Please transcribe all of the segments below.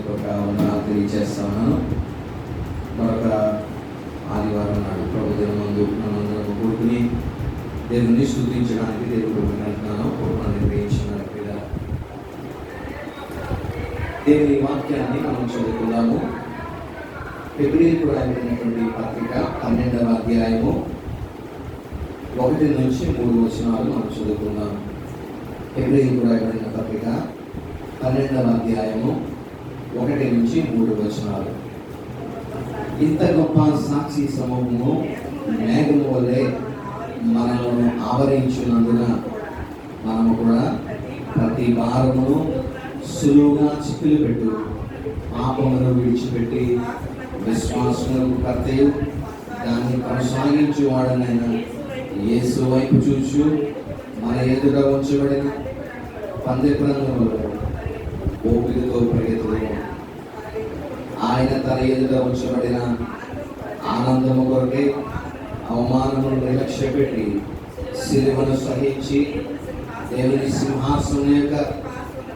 వందనాలు తెలియజేస్తాను. మరొక ఆదివారం నాడు ప్రభు దినమందు మనందరం కూడుకుని దేవుని స్తుతించడానికి దేవుడు నిర్ణయించినారు. దేవుని వాక్యాన్ని మనం చదువుకున్నాము. ఫిబ్రవరికి రాయబడినటువంటి పత్రిక 12వ అధ్యాయము 1 నుంచి 3 వచనాలు మనం చదువుకున్నాము. ఫిబ్రవరికి రాయబడిన పత్రిక 12వ అధ్యాయము 1 నుంచి 3 వచనాలు. ఇంత గొప్ప సాక్షి సమూహము మేఘము వలె మనలను ఆవరించినందున మనము కూడా ప్రతి భారమును సులువుగా చిక్కులు పెట్టు పాపమును విడిచిపెట్టి విశ్వాసములకు కర్తయు దాన్ని కొనసాగించేవాడనైన యేసు వైపు చూచు మన ఎదుట ఉంచబడిన పందెపురంలో ఓపికతో పరిగెత్తును. ఆయన తన ఎదుట ఉంచబడిన ఆనందము కొరకే అవమానమును నిర్లక్ష్యపెట్టి సిలువను సహించి దేవుని సింహాసనం యొక్క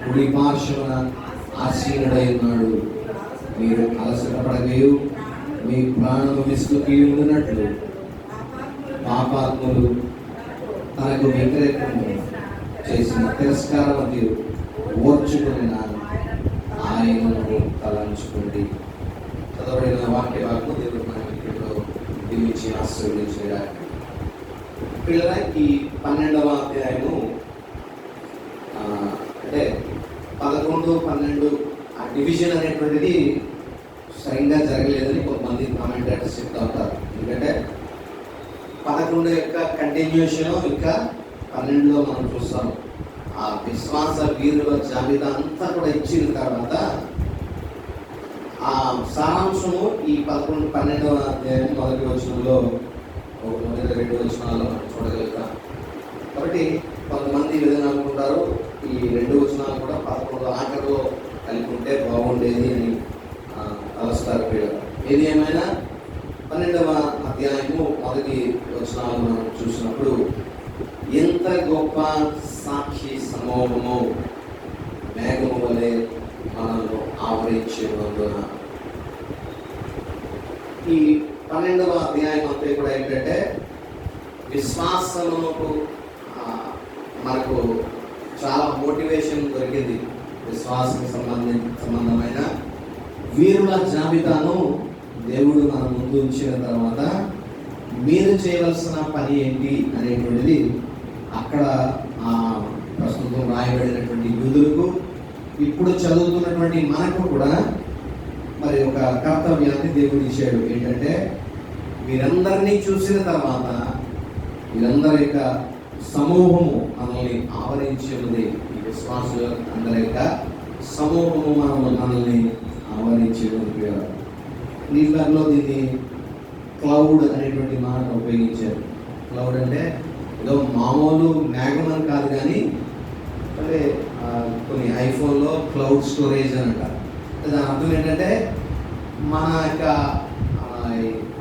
కుడి పార్శ్వమున ఆసీనుడై ఉన్నాడు. మీరు అలసట పడగయు మీ ప్రాణము విసుకి ఉండినట్లు పాపాత్ములు తనకు వ్యతిరేకంగా చేసిన తిరస్కారమతి ఓర్చుకుని ఆయనను తలంచుకోండి. చదవబడిన వాక్యవాక్కు దేవుడు మన ఇంట్లో దీవించి ఆశీర్వదించారు. పిల్లల ఈ 12వ అధ్యాయము అంటే 11, 12 ఆ డివిజన్ అనేటువంటిది సరిగ్గా జరగలేదని కొంతమంది కామెంటేటర్స్ చెప్తూ ఉంటారు. ఎందుకంటే 11 యొక్క కంటిన్యూషన్ ఇంకా 12లో మనం చూస్తాం. ఆ విశ్వాస వీరుల జాబితా అంతా కూడా ఇచ్చిన తర్వాత ఆ సారాంశము ఈ 11, 12వ అధ్యాయం మొదటి వచనంలో మొదటి 2 వచనాల్లో మనం చూడగలుగుతాం. కాబట్టి కొంతమంది ఈ విధంగా అనుకుంటారు, ఈ 2 వచనాలు కూడా 11 ఆఖరిలో కలిపి ఉంటే బాగుండేది అని తలస్తారు పిల్లలు. ఏది ఏమైనా 12వ అధ్యాయము మొదటి వచనాలు మనం చూసినప్పుడు ఎంత గొప్ప సాక్షి సమూహము మేఘము వలె మనల్ని ఆవరించినందున. ఈ 12వ అధ్యాయం అంతా కూడా ఏంటంటే విశ్వాసమునకు మనకు చాలా మోటివేషన్ దొరికింది. విశ్వాసం సంబంధమైన వీరుల జాబితాను దేవుడు మన ముందు ఉంచిన తర్వాత మీరు చేయవలసిన పని ఏంటి అనేటువంటిది అక్కడ ప్రస్తుతం రాయబడినటువంటి యూదులకు, ఇప్పుడు చదువుతున్నటువంటి మనకు కూడా మరి ఒక కర్తవ్యాన్ని దేవుడు ఇచ్చాడు. ఏంటంటే వీరందరినీ చూసిన తర్వాత వీరందరి యొక్క సమూహము మనల్ని ఆవరించి ఉన్నది. ఈ విశ్వాసుల అందరి యొక్క సమూహము మనల్ని ఆవరించి ఉన్నది. నీళ్ళలో దీన్ని క్లౌడ్ అనేటువంటి మాట ఉపయోగించారు. క్లౌడ్ అంటే ఏదో మామూలు మేఘం అని కాదు, కానీ అంటే కొన్ని ఐఫోన్లో క్లౌడ్ స్టోరేజ్ అని అంటారు. దాని అర్థం ఏంటంటే మన యొక్క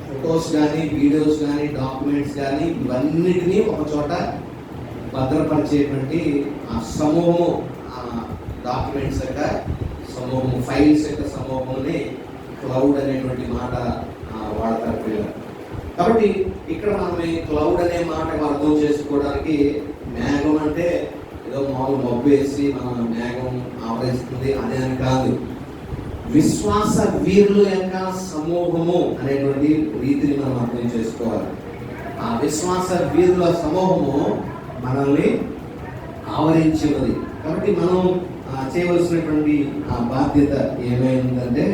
ఫొటోస్ కానీ, వీడియోస్ కానీ, డాక్యుమెంట్స్ కానీ ఇవన్నిటినీ ఒక చోట భద్రపరిచేటువంటి ఆ సమూహము, డాక్యుమెంట్స్ యొక్క సమూహము, ఫైల్స్ యొక్క సమూహంని క్లౌడ్ అనేటువంటి మాట వాడతారు పిల్లలు. కాబట్టి ఇక్కడ మనం ఈ క్లౌడ్ అనే మాట అర్థం చేసుకోవడానికి మేఘం అంటే ఏదో మామూలు మబ్బు వేసి మన మేఘం ఆవరిస్తుంది అనే అని కాదు. విశ్వాస వీరుల యొక్క సమూహము అనేటువంటి రీతిని మనం అర్థం చేసుకోవాలి. ఆ విశ్వాస వీరుల సమూహము మనల్ని ఆవరించినది. కాబట్టి మనం చేయవలసినటువంటి ఆ బాధ్యత ఏమైందంటే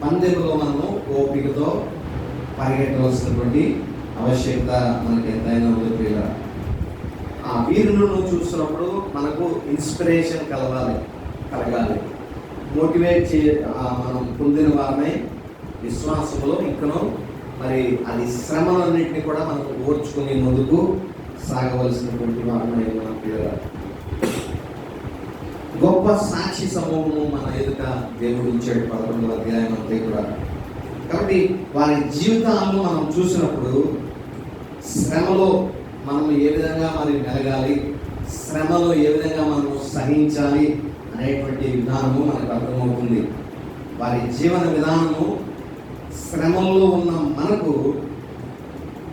పందెంలో మనము ఓపికతో పరిగెట్టవలసినటువంటి ఆవశ్యకత మనకి ఎంతైనా ఉంది. ఆ వీరులను చూసినప్పుడు మనకు ఇన్స్పిరేషన్ కలగాలి, మోటివేట్ మనం పొందిన వారమై విశ్వాసంలో ఇంకనూ మరి అది శ్రమలన్నింటినీ కూడా మనం ఓర్చుకుని ముందుకు సాగవలసినటువంటి వారమై మన పిల్లలు. గొప్ప సాక్షి సమూహము మన ఎదుట దేవుడు ఇచ్చాడు 11వ అధ్యాయం అంతే కూడా. కాబట్టి వారి జీవితాలను మనం చూసినప్పుడు శ్రమలో మనం ఏ విధంగా మరి మెలగాలి, శ్రమలో ఏ విధంగా మనం సహించాలి అనేటువంటి విధానము మనకు అర్థమవుతుంది. వారి జీవన విధానము శ్రమల్లో ఉన్న మనకు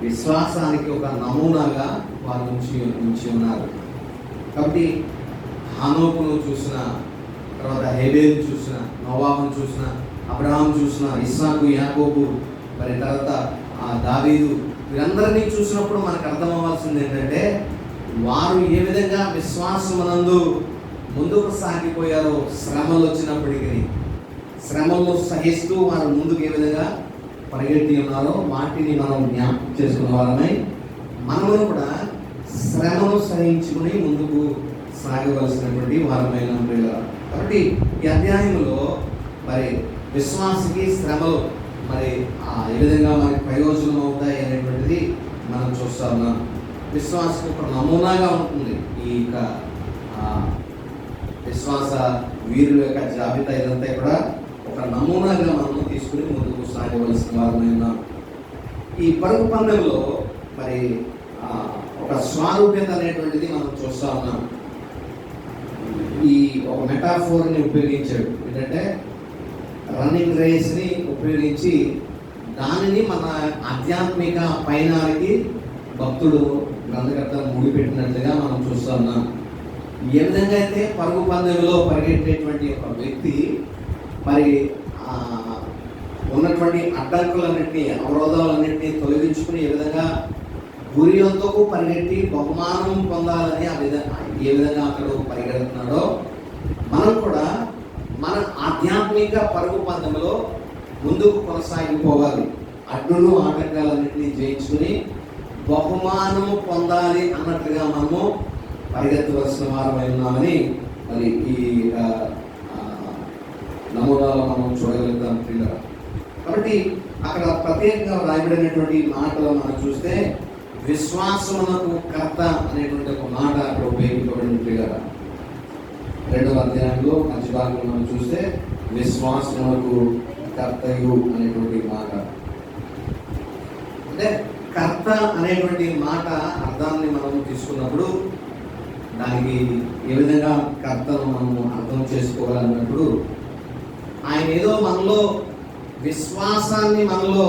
విశ్వాసానికి ఒక నమూనాగా వారు ఉంచి ఉన్నారు. కాబట్టి హానోకును చూసిన, తర్వాత హేబేలు చూసిన, నోవాహును చూసిన, అబ్రహాం చూసిన, ఇస్సాకు, యాకోబు, మరి తర్వాత దావీదు, వీరందరినీ చూసినప్పుడు మనకు అర్థం అవ్వాల్సింది ఏంటంటే వారు ఏ విధంగా విశ్వాసమునందు ముందుకు సాగిపోయారో, శ్రమలు వచ్చినప్పటికీ శ్రమలను సహిస్తూ వారు ముందుకు ఏ విధంగా పరిగెత్తి ఉన్నారో వాటిని మనం జ్ఞాపకం చేసుకున్న వారమై మనము కూడా శ్రమను సహించుకుని ముందుకు సాగవలసినటువంటి వారమైన కాబట్టి ఈ అధ్యాయంలో మరి విశ్వాసకి శ్రమలు మరి ఏ విధంగా మనకి ప్రయోజనం అవుతాయి అనేటువంటిది మనం చూస్తా ఉన్నాం. విశ్వాసం ఒక నమూనాగా ఉంటుంది. ఈ యొక్క విశ్వాస వీరుల యొక్క జాబితా ఇదంతా కూడా ఒక నమూనాగా మనం తీసుకుని ముందుకు సాగవలసిన వారమై ఉన్నాం. ఈ పరుగు పందెంలో మరి ఒక స్వారూప్యత అనేటువంటిది మనం చూస్తా ఉన్నాం. ఈ ఒక మెటాఫోర్ని ఉపయోగించాడు. ఏంటంటే రన్నింగ్ రేస్ని ఉపయోగించి దానిని మన ఆధ్యాత్మిక పయనానికి భక్తుడు గ్రంథకర్త ముడిపెట్టినట్లుగా మనం చూస్తూ ఉన్నాం. ఏ విధంగా అయితే పరుగు పందెంలో పరిగెట్టేటువంటి ఒక వ్యక్తి మరి ఉన్నటువంటి అడ్డంకులన్నింటినీ, అవరోధాలన్నింటినీ తొలగించుకుని ఏ విధంగా గురియంతో పరిగెట్టి బహుమానం పొందాలని ఏ విధంగా అతడు పరిగెడుతున్నాడో మనం కూడా మన ఆధ్యాత్మిక పరుగు పందెంలో ముందుకు కొనసాగిపోవాలి. అడ్డులు ఆటంకాలన్నింటినీ జయించుకుని బహుమానము పొందాలి అన్నట్లుగా మనము పరిగెత్తవలసిన వారమై ఉన్నామని మరి ఈ నమూనాలో మనం చూడగలుగుతాం పిల్లలు. కాబట్టి అక్కడ ప్రత్యేకంగా రాయబడినటువంటి మాటలో మనం చూస్తే విశ్వాసమునకు కర్త అనేటువంటి ఒక మాట అక్కడ ఉపయోగించబడినట్లుగా 2వ అధ్యాయంలో మంచి భాగంలో మనం చూస్తే విశ్వాసమునకు కర్తయు అనేటువంటి మాట. అంటే కర్త అనేటువంటి మాట అర్థాన్ని మనం తీసుకున్నప్పుడు దానికి ఏ విధంగా కర్తను మనము అర్థం చేసుకోవాలన్నప్పుడు ఆయన ఏదో మనలో విశ్వాసాన్ని మనలో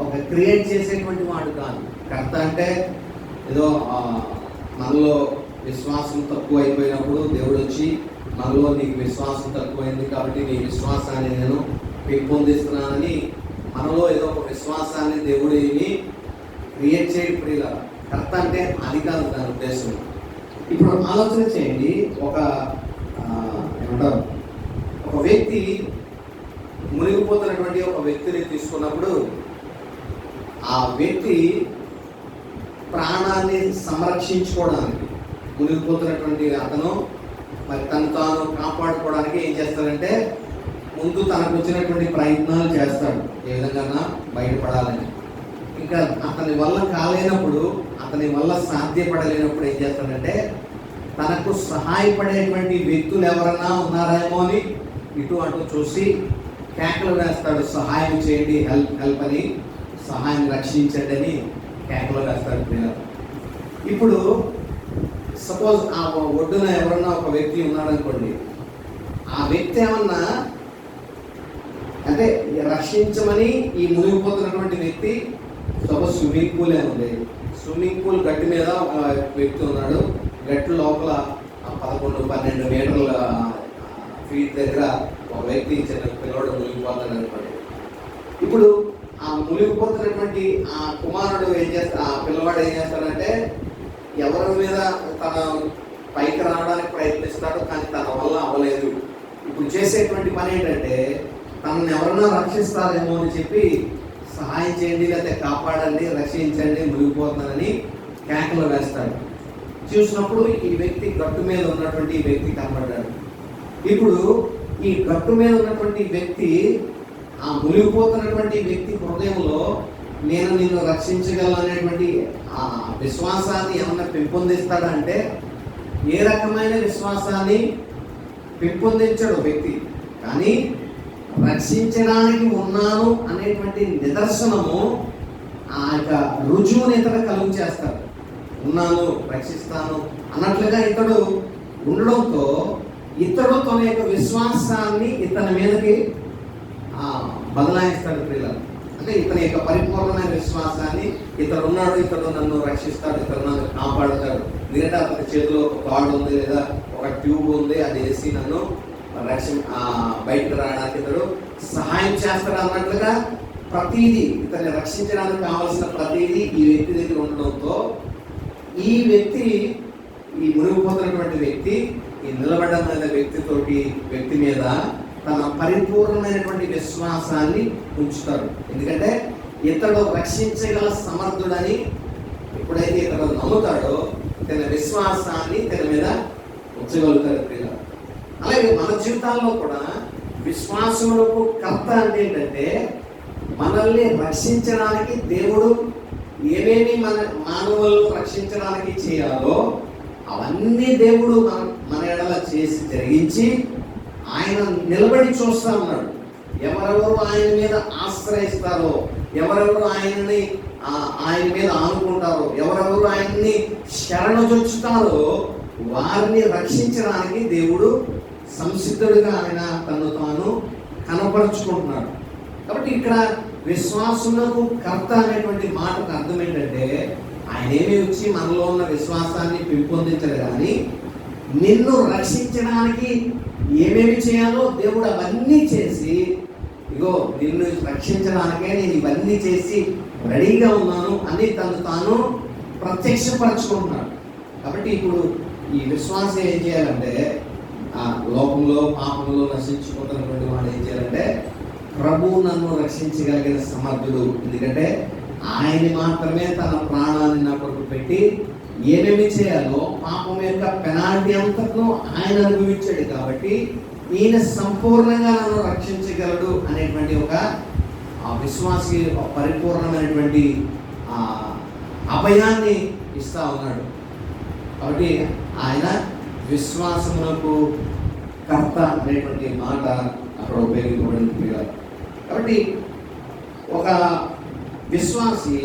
ఒక క్రియేట్ చేసేటువంటి వాడు కాదు. కర్త అంటే ఏదో మనలో విశ్వాసం తక్కువ అయిపోయినప్పుడు దేవుడు వచ్చి మనలో నీకు విశ్వాసం తక్కువైంది కాబట్టి నీ విశ్వాసాన్ని నేను పెంపొందిస్తున్నానని మనలో ఏదో ఒక విశ్వాసాన్ని దేవుడు ఏమి క్రియేట్ చేయప్పుడు ఇలా కర్త అంటే అది కాదు దాని ఉద్దేశం. ఇప్పుడు ఆలోచన చేయండి. ఏమంటారు, ఒక వ్యక్తి మునిగిపోతున్నటువంటి ఒక వ్యక్తిని తీసుకున్నప్పుడు ఆ వ్యక్తి ప్రాణాన్ని సంరక్షించుకోవడానికి మునిగిపోతున్నటువంటి అతను మరి తను తాను కాపాడుకోవడానికి ఏం చేస్తాడంటే ముందు తనకు వచ్చినటువంటి ప్రయత్నాలు చేస్తాడు, ఏ విధంగా బయటపడాలని. ఇంకా అతని వల్ల కాలేనప్పుడు, అతని వల్ల సాధ్యపడలేనప్పుడు ఏం చేస్తాడంటే తనకు సహాయపడేటువంటి వ్యక్తులు ఎవరన్నా ఉన్నారేమో అని ఇటు అటు చూసి కేకలు వేస్తాడు, సహాయం చేయండి, హెల్ప్ అని, సహాయం రక్షించండి అని కేకలు వేస్తాడు. ఇప్పుడు సపోజ్ ఆ ఒడ్డున ఎవరన్నా ఒక వ్యక్తి ఉన్నాడు అనుకోండి, ఆ వ్యక్తి ఏమన్నా అంటే రక్షించమని ఈ మునిగిపోతున్నటువంటి వ్యక్తి సపోజ్ స్విమ్మింగ్ పూల్ ఉంది, స్విమ్మింగ్ పూల్ గట్టి మీద ఒక వ్యక్తి ఉన్నాడు, గట్టు లోపల 11-12 మీటర్ల ఫీట్ దగ్గర ఒక వ్యక్తి చిన్న పిల్లవాడు మునిగిపోతాడు అనుకోండి. ఇప్పుడు ఆ మునిగిపోతున్నటువంటి ఆ కుమారుడు ఆ పిల్లవాడు ఏం చేస్తాడంటే ఎవరి మీద తన పైకి రావడానికి ప్రయత్నిస్తాడు, కానీ తన వల్ల అవ్వలేదు. ఇప్పుడు చేసేటువంటి పని ఏంటంటే తనని ఎవరన్నా రక్షిస్తారేమో అని చెప్పి సహాయం చేయండి, లేకపోతే కాపాడండి, రక్షించండి, మునిగిపోతున్నానని కేకలు వేస్తాడు. చూసినప్పుడు ఈ వ్యక్తి గట్టు మీద ఉన్నటువంటి వ్యక్తి కనబడ్డాడు. ఇప్పుడు ఈ గట్టు మీద ఉన్నటువంటి వ్యక్తి ఆ మునిగిపోతున్నటువంటి వ్యక్తి హృదయంలో నేను నిన్ను రక్షించగలను అనేటువంటి ఆ విశ్వాసాన్ని ఏమన్నా పెంపొందిస్తాడంటే ఏ రకమైన విశ్వాసాన్ని పెంపొందించాడు వ్యక్తి, కానీ రక్షించడానికి ఉన్నాను అనేటువంటి నిదర్శనము ఆ యొక్క రుజువుని ఇతడు కలుగు చేస్తాడు. ఉన్నాను, రక్షిస్తాను అన్నట్లుగా ఇతడు ఉండడంతో ఇతడు తన యొక్క విశ్వాసాన్ని ఇతని మీదకి బదలాయిస్తాడు ప్రియులారా. అంటే ఇతని యొక్క పరిపూర్ణమైన విశ్వాసాన్ని, ఇతడు ఉన్నాడు, ఇతడు నన్ను రక్షిస్తాడు, ఇతడు నన్ను కాపాడుతాడు, ఎందుకంటే అతని చేతిలో ఒక కార్డు ఉంది లేదా ఒక ట్యూబ్ ఉంది, అది వేసి నన్ను బయటకు రావడానికి ఇతడు సహాయం చేస్తాడు అన్నట్లుగా ప్రతిదీ ఇతన్ని రక్షించడానికి కావాల్సిన ప్రతిదీ ఈ వ్యక్తి దగ్గర ఉండడంతో ఈ వ్యక్తి, ఈ మునిగిపోతున్నటువంటి వ్యక్తి, ఈ నిలబడిన వ్యక్తి మీద తన పరిపూర్ణమైనటువంటి విశ్వాసాన్ని ఉంచుతాడు. ఎందుకంటే ఇతడు రక్షించగల సమర్థుడని ఎప్పుడైతే ఇతడు నమ్ముతాడో తన విశ్వాసాన్ని తన మీద ఉంచగలుగుతాడు ప్రియులారా. అలాగే మన జీవితాల్లో కూడా విశ్వాసములకు కర్త అంటే ఏంటంటే, మనల్ని రక్షించడానికి దేవుడు ఏమేమి మానవులను రక్షించడానికి చేయాలో అవన్నీ దేవుడు మన ఎడల చేసి జరిగించి ఆయన నిలబడి చూస్తా ఉన్నాడు. ఎవరెవరు ఆయన మీద ఆశ్రయిస్తారో, ఎవరెవరు ఆయన మీద ఆనుకుంటారో, ఎవరెవరు ఆయన్ని శరణుజొచ్చుతారో వారిని రక్షించడానికి దేవుడు సంసిద్ధుడిగా ఆయన తను తాను కనపరుచుకుంటున్నాడు. కాబట్టి ఇక్కడ విశ్వాసములకు కర్త అనేటువంటి మాటకు అర్థం ఏంటంటే, ఆయన ఏమి వచ్చి మనలో ఉన్న విశ్వాసాన్ని పెంపొందించడు, కానీ నిన్ను రక్షించడానికి ఏమేమి చేయాలో దేవుడు అవన్నీ చేసి, ఇగో నిన్ను రక్షించడానికే నేను ఇవన్నీ చేసి రెడీగా ఉన్నాను అని తను తాను ప్రత్యక్షపరచుకుంటున్నాడు. కాబట్టి ఇప్పుడు ఈ విశ్వాసం ఏం చేయాలంటే, ఆ లోకంలో పాపంలో నశించుకుంటున్నటువంటి వాడు ఏం చేయాలంటే, ప్రభు నన్ను రక్షించగలిగిన సమర్థుడు, ఎందుకంటే ఆయన మాత్రమే తన ప్రాణాన్ని నా కొరకు పెట్టి ఏమేమి చేయాలో పాపం యొక్క పెనాల్టీ అంతను ఆయన అనుభవించాడు, కాబట్టి ఈయన సంపూర్ణంగా నన్ను రక్షించగలడు అనేటువంటి ఒక విశ్వాసి పరిపూర్ణమైనటువంటి అభయాన్ని ఇస్తా ఉన్నాడు. కాబట్టి ఆయన విశ్వాసములకు కర్త అనేటువంటి మాట అక్కడ ఉపయోగించబడింది. కాబట్టి ఒక విశ్వాసి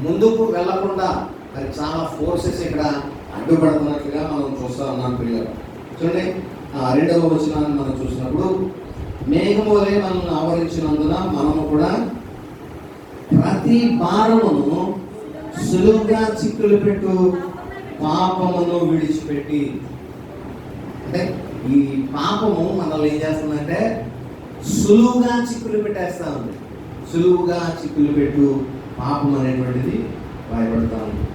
ముందుకు వెళ్లకుండా మరి చాలా ఫోర్సెస్ ఇక్కడ అడ్డుపడుతున్నట్లుగా మనం చూస్తూ ఉన్నాం పిల్లలు. చూడండి, 2వ వచనాన్ని మనం చూసినప్పుడు, మేఘము వలె మనల్ని ఆవరించినందున మనము కూడా ప్రతి భారమును సులువుగా చిక్కులు పెట్టు పాపమును విడిచిపెట్టి. అంటే ఈ పాపము మనల్ని ఏం చేస్తుందంటే సులువుగా చిక్కులు పెట్టేస్తా ఉంది. సులువుగా చిక్కులు పెట్టు పాపం అనేటువంటిది భయపడతా ఉంది.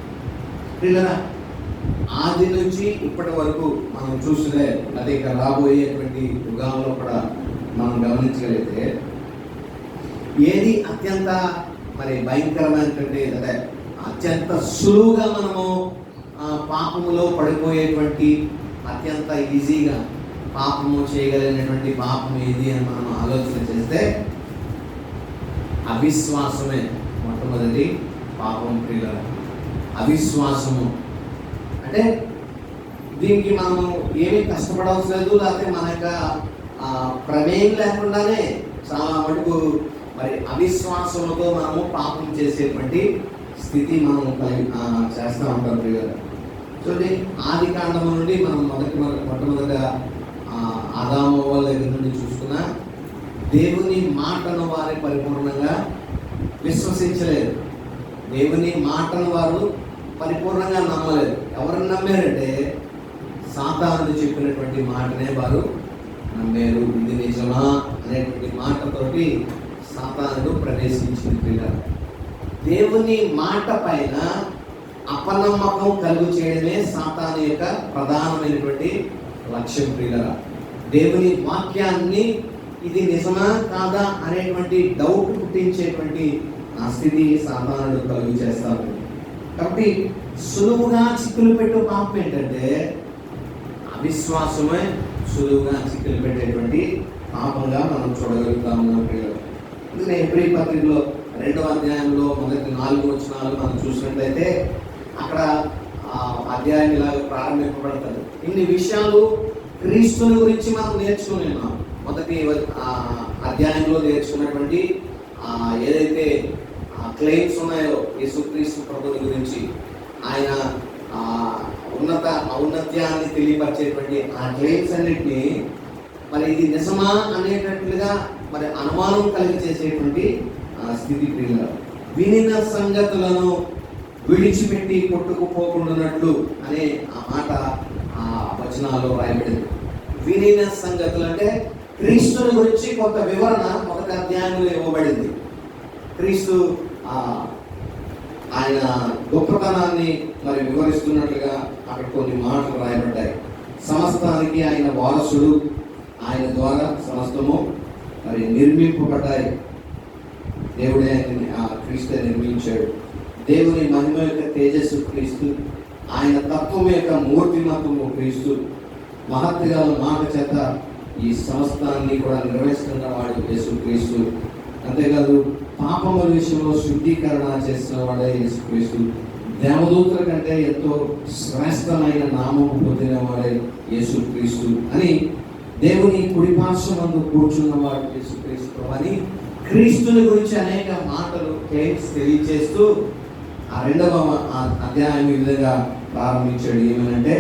పిల్లల ఆది నుంచి ఇప్పటి వరకు మనం చూస్తే, అదే ఇక రాబోయేటువంటి యుగాల్లో కూడా మనం గమనించగలిగితే, ఏది అత్యంత మరి భయంకరమైనటువంటి, అంటే అత్యంత సులువుగా మనము పాపములో పడిపోయేటువంటి, అత్యంత ఈజీగా పాపము చేయగలిగినటువంటి పాపం ఏది అని మనం ఆలోచన చేస్తే అవిశ్వాసమే మొట్టమొదటి పాపం ప్రియులారా. అవిశ్వాసము అంటే దీనికి మనము ఏమీ కష్టపడవలసిన లేదు, లేకపోతే మన యొక్క ప్రమేయం లేకుండానే చాలా మటుకు మరి అవిశ్వాసంతో మనము పాపం చేసేటువంటి స్థితి మనం చేస్తూ ఉంటాం ప్రియులారా. చూడండి, ఆది కాండము నుండి మనం మొట్టమొదట ఆదాము వాళ్ళ దగ్గర నుండి చూసుకున్నా, దేవుని మాటను వారు పరిపూర్ణంగా విశ్వసించలేదు. దేవుని మాటను వారు పరిపూర్ణంగా నమ్మలేదు. ఎవరిని నమ్మారంటే సాతానుడు చెప్పినటువంటి మాటనే వారు నమ్మారు. ఇది నిజమా అనేటువంటి మాటతోటి సాతానుడు ప్రవేశించింది. దేవుని మాట పైన అపనమ్మకం కలుగు చేయడమే సాతాను యొక్క ప్రధానమైనటువంటి లక్ష్యం ప్రియులారా. దేవుని వాక్యాన్ని ఇది నిజమా కాదా అనేటువంటి డౌట్ పుట్టించేటువంటి ఆ స్థితి సాతానుడు కలుగు చేస్తారు. కాబట్టి సులువుగా చిక్కులు పెట్టే పాపం ఏంటంటే అవిశ్వాసమే సులువుగా చిక్కులు పెట్టేటువంటి పాపంగా మనం చూడగలుగుతాం. అందుకనే హెబ్రీ పత్రికలో 2వ అధ్యాయంలో మొదటి 4 వచనాలు మనం చూసినట్లయితే అక్కడ అధ్యాయం ఇలాగ ప్రారంభింపబడతారు. ఇన్ని విషయాలు క్రీస్తుని గురించి మనం నేర్చుకుని ఉన్నాం. మొదటి అధ్యాయంలో నేర్చుకున్నటువంటి ఏదైతే క్లెయిమ్స్ ఉన్నాయో యేసుక్రీస్తు ప్రభుని గురించి, ఆయన ఔన్నత్యాన్ని తెలియపరిచేటువంటి ఆ క్లెయిమ్స్ అన్నిటినీ మరి ఇది నిజమా అనేటట్లుగా మరి అనుమానం కలిగి చేసేటువంటి స్థితి క్రియల వినిన సంగతులను విడిచిపెట్టి కొట్టుకుపోకుండానట్లు అనే ఆ మాట ఆ వచనాల్లో రాయబడింది. వినిన సంగతులు అంటే క్రీస్తుని గురించి కొంత వివరణ మొదటి అధ్యాయంలో ఇవ్వబడింది. క్రీస్తు ఆయన గొప్పతనాన్ని మరి వివరిస్తున్నట్లుగా అక్కడ కొన్ని మాటలు రాయబడ్డాయి. సమస్తానికి ఆయన వారసుడు, ఆయన ద్వారా సమస్తము మరి నిర్మింపబడ్డాయి. దేవుడే క్రీస్తు నిర్మించాడు. దేవుని మహిమ యొక్క తేజస్సు క్రీస్తు, ఆయన తత్వం యొక్క మూర్తిమత్వము క్రీస్తు, మహత్తుగా మాట చేత ఈ సమస్తాన్ని కూడా నిర్వహిస్తున్న వాడు యేసుక్రీస్తు. అంతేకాదు పాపముల విషయంలో శుద్ధీకరణ చేసిన వాడే యేసుక్రీస్తు. దేవదూతుల కంటే ఎంతో శ్రేష్టమైన నామము పొందిన వాడే యేసుక్రీస్తు అని దేవుని కుడిపార్శ్వమందు కూర్చున్నవాడు యేసుక్రీస్తు అని క్రీస్తుని గురించి అనేక మాటలు క్లెయిమ్స్ తెలియజేస్తూ ఆ 2వ అధ్యాయం ఈ విధంగా ప్రారంభించాడు. ఏమనంటే,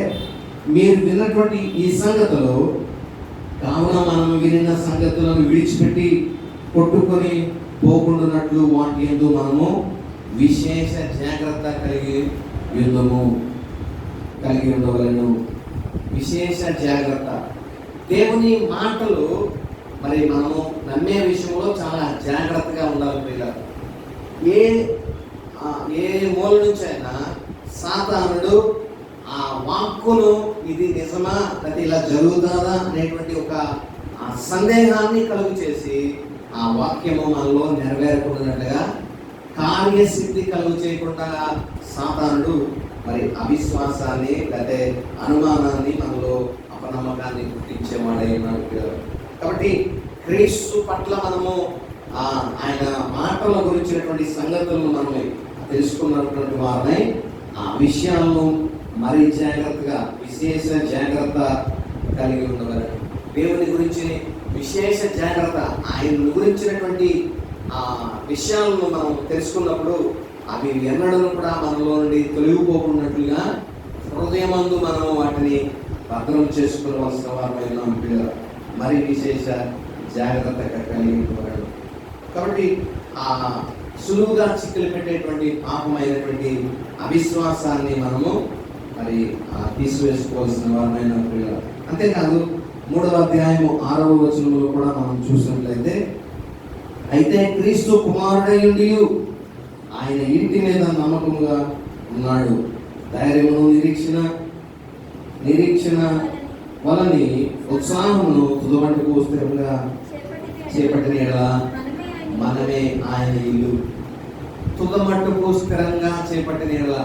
మీరు విన్నటువంటి ఈ సంగతులు కావున మనం వినిన సంగతులను విడిచిపెట్టి కొట్టుకొని పోకుండానట్లు వాటి యందు మనము విశేష జాగ్రత్త కలిగి ఉండవలను. విశేష జాగ్రత్త. దేవుని మాటలు మరి మనము నమ్మే విషయంలో చాలా జాగ్రత్తగా ఉండాలి పిల్లలు. ఏ మూల నుంచి అయినా సాతానుడు ఆ వాక్కును ఇది నిజమా లేదా ఇలా జరుగుతుందా అనేటువంటి ఒక సందేహాన్ని కలుగు చేసి ఆ వాక్యము మనలో నెరవేరకుండానట్లుగా కార్యసిద్ధి కలుగు చేయకుండా సాతానుడు మరి అవిశ్వాసాన్ని లేదా అనుమానాన్ని మనలో అపనమ్మకాన్ని గుర్తించేవాడై ఉన్నాడు. కాబట్టి క్రీస్తు పట్ల మనము ఆయన మాటల గురించినటువంటి సంగతులను మనమే తెలుసుకున్నటువంటి వారిని ఆ విషయాలను మరి జాగ్రత్తగా విశేష జాగ్రత్త కలిగి ఉండగలరు. దేవుని గురించి విశేష జాగ్రత్త, ఆయన గురించినటువంటి ఆ విషయాలను మనం తెలుసుకున్నప్పుడు అవి ఎన్నడూ కూడా మనలో నుండి తొలగిపోకున్నట్లుగా హృదయమందు మనం వాటిని భద్రం చేసుకోవాల్సిన వారైనా పిల్లలు మరి విశేష జాగ్రత్తగా కలిగి ఉండగలరు. కాబట్టి ఆ సులువుగా చిక్కులు పెట్టేటువంటి పాపమైనటువంటి అవిశ్వాసాన్ని మనము మరి తీసివేసుకోవాల్సిన వారైన పిల్లలు. అంతేకాదు 3వ అధ్యాయము 6వ వచనంలో కూడా మనం చూసినట్లయితే, అయితే క్రీస్తు కుమారుడైయుండి ఆయన ఇంటి మీద నమ్మకంగా ఉన్నాడు, ధైర్యమును నిరీక్షణ వలని ఉత్సాహమును తుదమట్టుకు స్థిరంగా చేపట్టిన ఎడల మనమే ఆయన ఇల్లు. తుదమట్టుకు స్థిరంగా చేపట్టిన ఎడల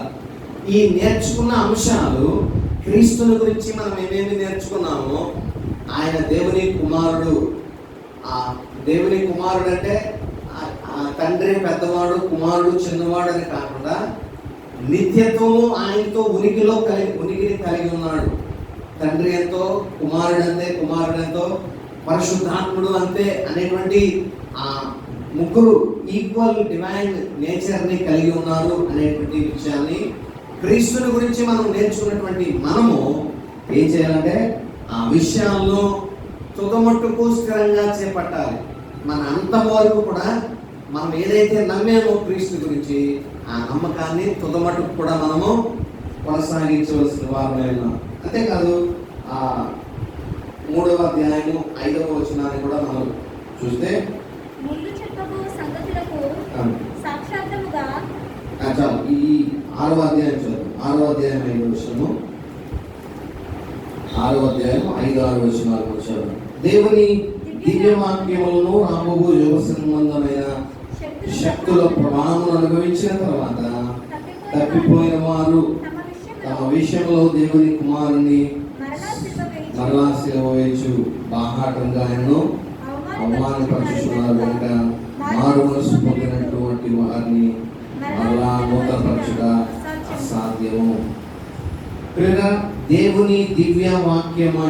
ఈ నేర్చుకున్న అంశాలు క్రీస్తుని గురించి మనం ఏమేమి నేర్చుకున్నామో, ఆయన దేవుని కుమారుడు. ఆ దేవుని కుమారుడు అంటే తండ్రి పెద్దవాడు, కుమారుడు చిన్నవాడు అని కాకుండా నిత్యత్వము ఆయనతో ఉనికిని కలిగి ఉన్నాడు. తండ్రి ఎంతో, కుమారుడు ఎంతో, పరిశుద్ధాత్ముడు అంతే అనేటువంటి ఆ ముగ్గురు ఈక్వల్ డివైన్ నేచర్ని కలిగి ఉన్నారు అనేటువంటి విషయాన్ని క్రీస్తుని గురించి మనం నేర్చుకున్నటువంటి మనము ఏం చేయాలంటే ఆ విషయాలను తుదమట్టుకు స్థిరంగా చేపట్టాలి. మన అంతం వరకు కూడా మనం ఏదైతే నమ్మేమో క్రీస్తు గురించి ఆ నమ్మకాన్ని తుదమట్టుకు కూడా మనము కొనసాగించవలసిన వారమైనా. అంతేకాదు 3వ అధ్యాయము 5వ వచనాన్ని కూడా మనం చూస్తే, ఈ 6వ అధ్యాయం చదువు. 6వ అధ్యాయం 5వ వచనము, 6వ అధ్యాయం 5-6 వచనాలు చదువు. దేవుని దివ్యవాక్యములను రాబోవు యుగ సంబంధమైన శక్తుల ప్రభావం అనుభవించిన తర్వాత తప్పిపోయిన వారు తమ విషయంలో దేవుని కుమారుని మరలా సిలువ వేయు బాహాటంగా ఆయనను అవమానపరుచుతున్నారు కనుక మారు మనసు పొందినటువంటి వారిని మరలా నూతనపరచుట అసాధ్యము. దేవుని దివ్య వాక్యము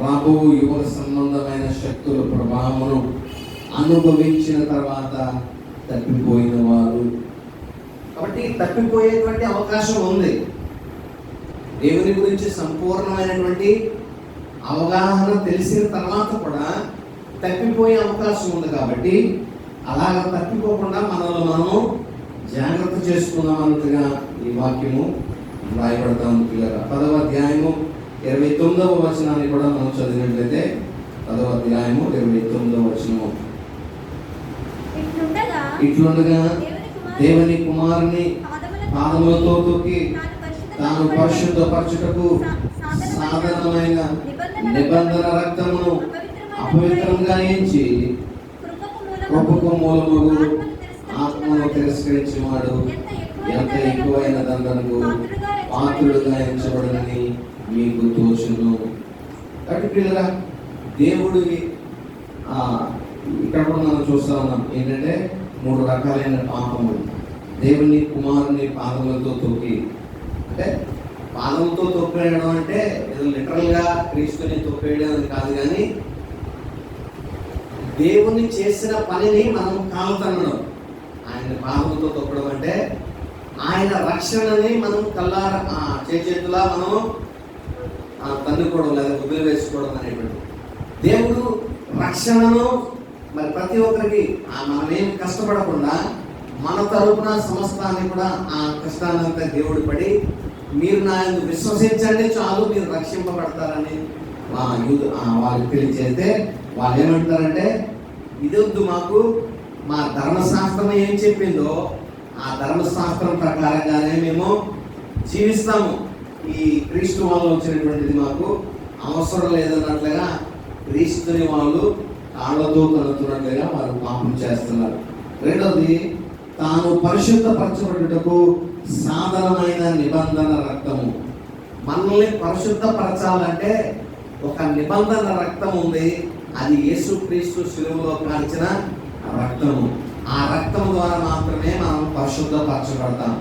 రాబో యుగ సంబంధమైన శక్తుల ప్రభావమును అనుభవించిన తర్వాత తప్పిపోయిన వారు. కాబట్టి తప్పిపోయేటువంటి అవకాశం ఉంది. దేవుని గురించి సంపూర్ణమైనటువంటి అవగాహన తెలిసిన తర్వాత కూడా తప్పిపోయే అవకాశం ఉంది. కాబట్టి అలాగ తప్పిపోకుండా మనలో మనము జాగ్రత్త చేసుకుందాం అన్నట్టుగా ఈ వాక్యము రాయబడతాం. 10వ అధ్యాయము 29వ వచనాన్ని కూడా మనం చదివినట్లయితే 10వ అధ్యాయము 29వ వచనము, ఇట్లుండగా దేవుని కుమారుని పాదములతో తొక్కి తాను పరిశుద్ధపరచుటకు సాధనమైన నిబంధన రక్తమును అపవిత్రంగా ఎంచి కృపకు మూలముగు ఆత్మను తిరస్కరించేవాడు ఎంత ఎక్కువైన దండనకు పాత్రుడుగా ఎంచబడనని మీకు తోచును. కాబట్టి పిల్లగా దేవుడి ఇక్కడ కూడా మనం చూస్తా ఉన్నాం ఏంటంటే 3 రకాలైన పాపములు. దేవుని కుమారుని పాదములతో తొక్కి, అంటే పాదములతో తొక్కేయడం అంటే ఏదో లిటరల్గా క్రీస్తుని తొక్కేయడం అని కాదు, కానీ దేవుని చేసిన పనిని మనం కాలుతనడం. ఆయన పాదములతో తొక్కడం అంటే ఆయన రక్షణని మనం చేతులా మనం తన్నుకోవడం లేదా ఉబ్బిలి వేసుకోవడం అనేటువంటి. దేవుడు రక్షణను మరి ప్రతి ఒక్కరికి మనమేం కష్టపడకుండా మన తరపున సమస్తాన్ని కూడా ఆ కష్టాన్నంతా దేవుడు పడి మీరు నా విశ్వసించండి చాలు మీరు రక్షింపబడతారని వాళ్ళకి తెలియచేస్తే వాళ్ళు ఏమంటారంటే ఇది వద్దు, మాకు మా ధర్మశాస్త్రం ఏం చెప్పిందో ఆ ధర్మశాస్త్రం ప్రకారంగానే మేము జీవిస్తాము, ఈ క్రీస్తు వల్ల వచ్చినటువంటిది మాకు అవసరం లేదన్నట్లుగా క్రీస్తుని వాళ్ళు కాళ్ళతో కలుతున్నట్లుగా వారు పాపం చేస్తున్నారు. రెండవది, తాను పరిశుద్ధపరచబడుటకు సాధనమైన నిబంధన రక్తము. మనల్ని పరిశుద్ధపరచాలంటే ఒక నిబంధన రక్తం ఉంది, అది యేసుక్రీస్తు శిలువలో కాల్చిన రక్తము. ఆ రక్తం ద్వారా మాత్రమే మనం పరిశుద్ధపరచబడతాం.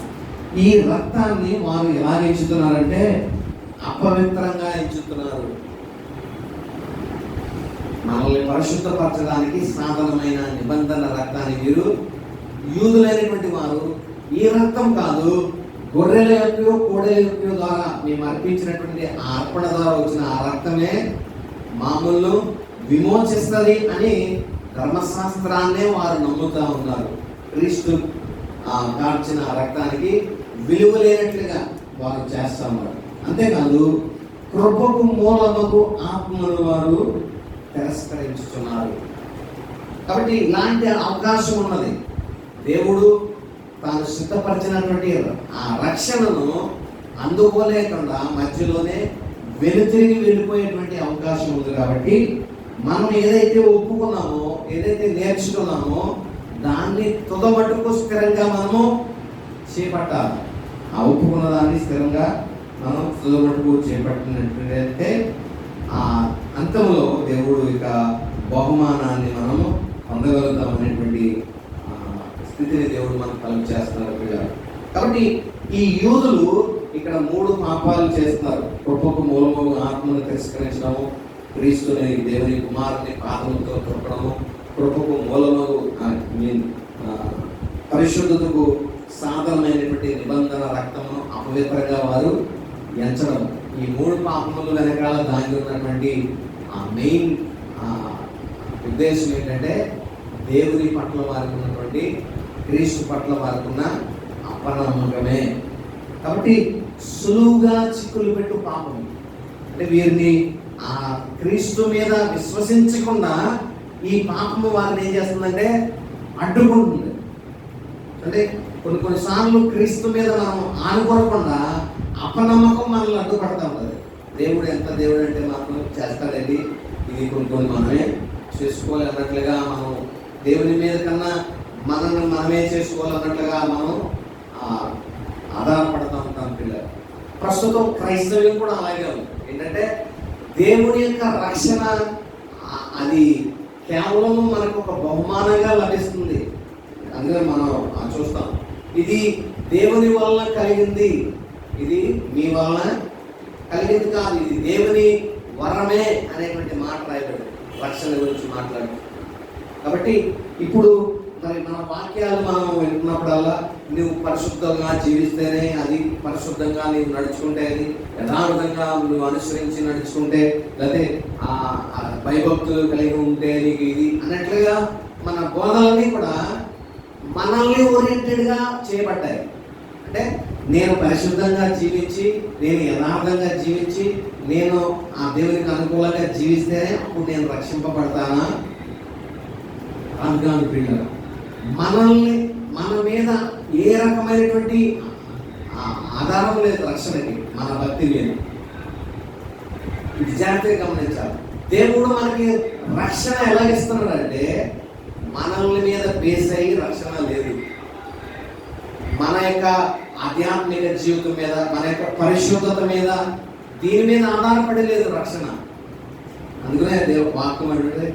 ఈ రక్తాన్ని వారు ఎలా ఎంచుతున్నారంటే అపవిత్రంగా ఎంచుతున్నారు. మనల్ని పరిశుద్ధపరచడానికి సాధనమైన నిబంధన రక్తాన్ని వీరు యూదులైనటువంటి వారు ఈ రక్తం కాదు, గొర్రెల యొక్క కోడెల యొక్క ద్వారా మేము అర్పించినటువంటి ఆ అర్పణ ద్వారా వచ్చిన ఆ రక్తమే మామూలు విమోచిస్తుంది అని ధర్మశాస్త్రాన్నే వారు నమ్ముతూ ఉన్నారు. క్రీస్తు కార్చిన రక్తానికి విలువ లేనట్లుగా వారు చేస్తా ఉన్నారు. అంతేకాదు కృపకు మూలముకు ఆత్మను వారు తిరస్కరించుతున్నారు. కాబట్టి ఇలాంటి అవకాశం ఉన్నది. దేవుడు తాను సిద్ధపరిచినటువంటి ఆ రక్షణను అందుకోలేకుండా మధ్యలోనే వెనుతిరిగి వెళ్ళిపోయేటువంటి అవకాశం ఉంది. కాబట్టి మనం ఏదైతే ఒప్పుకున్నామో, ఏదైతే నేర్చుకున్నామో దాన్ని తుదమట్టుకు స్థిరంగా మనము చేపట్టాలి. ఆ ఒప్పుకున్న దాన్ని స్థిరంగా మనం తుదమట్టుకు చేపట్టినట్లయితే ఆ అంతంలో దేవుడు ఇక బహుమానాన్ని మనము పొందగలుగుతాం అనేటువంటి స్థితిని దేవుడు మనకు కలుగు చేస్తున్నారు. కాబట్టి ఈ యూదులు ఇక్కడ 3 పాపాలు చేస్తారు. కృపకు మూలము ఆత్మను తిరస్కరించడము, క్రీస్తుని దేవుని కుమారుని పాదములతో తొక్కడము, కృపకు మూలము పరిశుద్ధతకు సాధనమైనటువంటి నిబంధన రక్తమును అపవిత్రంగా వారు ఎంచడం. ఈ 3 పాపములు వెనకాల దాగి ఉన్నటువంటి ఆ మెయిన్ ఉద్దేశం ఏంటంటే దేవుని పట్ల వారికి ఉన్నటువంటి, క్రీస్తు పట్ల వారికి ఉన్న అపనమ్మకమే. కాబట్టి సులువుగా చిక్కులు పెట్టు పాపం అంటే వీరిని ఆ క్రీస్తు మీద విశ్వసించకుండా ఈ పాపము వారిని ఏం చేస్తుందంటే అడ్డుకుంటుంది. అంటే కొన్నిసార్లు క్రీస్తు మీద మనం ఆనుకోకుండా అపనమ్మకం మనల్ని అడ్డుపడతా ఉంటుంది. దేవుడు ఎంత దేవుడు అంటే మాత్రం చేస్తాడండి, ఇది కొన్ని మనమే చేసుకోవాలన్నట్లుగా మనం దేవుని మీద కన్నా మనమే చేసుకోవాలన్నట్లుగా మనం ఆధారపడతా ఉంటాం పిల్లలు. ప్రస్తుతం క్రైస్తవ్యం కూడా అలాగే ఉంది. ఏంటంటే దేవుని యొక్క రక్షణ అది కేవలం మనకు ఒక బహుమానంగా లభిస్తుంది. అందుకని మనం చూస్తాం, ఇది దేవుని వలన కలిగింది, ఇది మీ వలన కలిగింది కాదు, ఇది దేవుని వరమే అనేటువంటి మాట రాయబడింది రక్షణ గురించి మాట్లాడు. కాబట్టి ఇప్పుడు మరి మన వాక్యాలు మనం వింటున్నప్పుడల్లా నువ్వు పరిశుద్ధంగా జీవిస్తేనే అది, పరిశుద్ధంగా నీవు నడుచుకుంటే అది, యథార్థంగా నువ్వు అనుసరించి నడుచుకుంటే, లేకపోతే భయభక్తులు కలిగి ఉంటే నీకు ఇది అన్నట్లుగా మన బోధనలన్నీ కూడా మనల్ని ఓరియంటెడ్గా చేయబడ్డాయి. అంటే నేను పరిశుద్ధంగా జీవించి, నేను యథార్థంగా జీవించి, నేను ఆ దేవునికి అనుకూలంగా జీవిస్తేనే అప్పుడు నేను రక్షింపబడతానా? అందుకని పిల్లలు మనల్ని, మన మీద ఏ రకమైనటువంటి ఆధారం లేదు రక్షణకి, మన భక్తి మీద. ఇది జాగ్రత్తగా గమనించాలి. దేవుడు మనకి రక్షణ ఎలా ఇస్తున్నాడంటే మనల్ని మీద బేస్ అయ్యి రక్షణ లేదు. మన యొక్క ఆధ్యాత్మిక జీవితం మీద, మన యొక్క పరిశుద్ధత మీద, దీని మీద ఆధారపడి లేదు రక్షణ. అందుకనే దేవుడు వాక్యం అంటే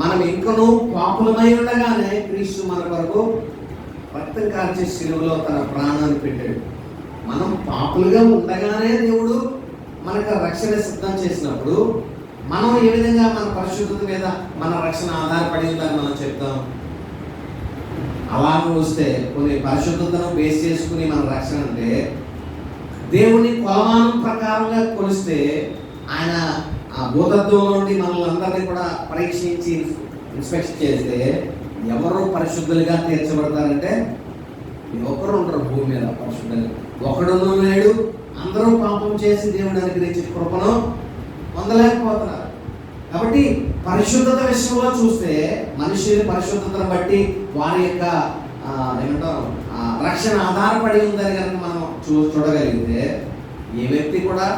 మనం ఇంకనూ పాపులమై ఉండగానే క్రీస్తు మన కొరకు రక్తం కార్చే శిలువలో తన ప్రాణాన్ని పెట్టాడు. మనం పాపులుగా ఉండగానే దేవుడు మనకు రక్షణ సిద్ధం చేసినప్పుడు మనం ఏ విధంగా మన పరిశుద్ధత మీద మన రక్షణ ఆధారపడి ఉందని మనం చెప్తాం. అలాగే వస్తే కొన్ని పరిశుద్ధతను బేస్ చేసుకుని మన రక్షణ అంటే, దేవుని కొలమానం ప్రకారంగా కొలిస్తే ఆయన ఆ భూతత్వం నుండి మనల్ని అందరినీ కూడా పరీక్షించి ఇన్స్పెక్షన్ చేస్తే ఎవరు పరిశుద్ధులుగా తీర్చబడతారంటే ఒకరు ఉంటారు భూమి మీద పరిశుద్ధంగా. ఒకడును లేడు, అందరూ పాపం చేసి దేవుడు అనుగ్రహించే కృపను పొందలేకపోతున్నారు. కాబట్టి పరిశుద్ధత విషయంలో చూస్తే మనుషుల పరిశుద్ధతను బట్టి వారి యొక్క ఏమంటారు రక్షణ ఆధారపడి ఉందని కనుక మనం చూడగలిగితే, ఏ వ్యక్తి కూడా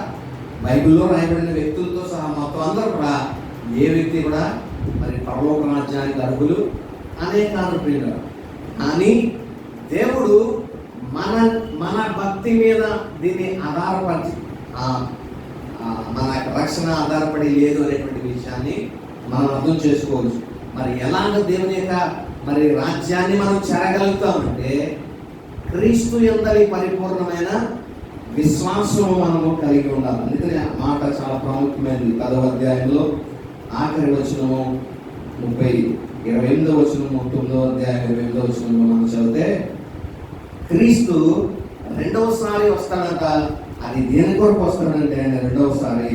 బైబిల్లో రాయబడిన వ్యక్తులతో సహా మొత్తం అందరూ కూడా ఏ వ్యక్తి కూడా మరి పరలోక రాజ్యానికి అర్హులు అనేక ప్రియులు. కానీ దేవుడు మన మన భక్తి మీద దీన్ని ఆధారపరిచి మన రక్షణ ఆధారపడి లేదు అనేటువంటి విషయాన్ని మనం అర్థం చేసుకోవచ్చు. మరి ఎలాగ దేవుని యొక్క మరి రాజ్యాన్ని మనం చేరగలుగుతామంటే క్రీస్తు యందలి పరిపూర్ణమైన విశ్వాసం మనము కలిగి ఉండాలి. అందుకని ఆ మాట చాలా ప్రాముఖ్యమైనది. 10వ అధ్యాయంలో ఆఖరి వచనము 28వ వచనము, 9వ అధ్యాయం 28వ వచనంలో మనం చదివితే క్రీస్తు రెండవసారి వస్తాడంట. అది దేని కొరకు వస్తాడంటే ఆయన రెండవసారి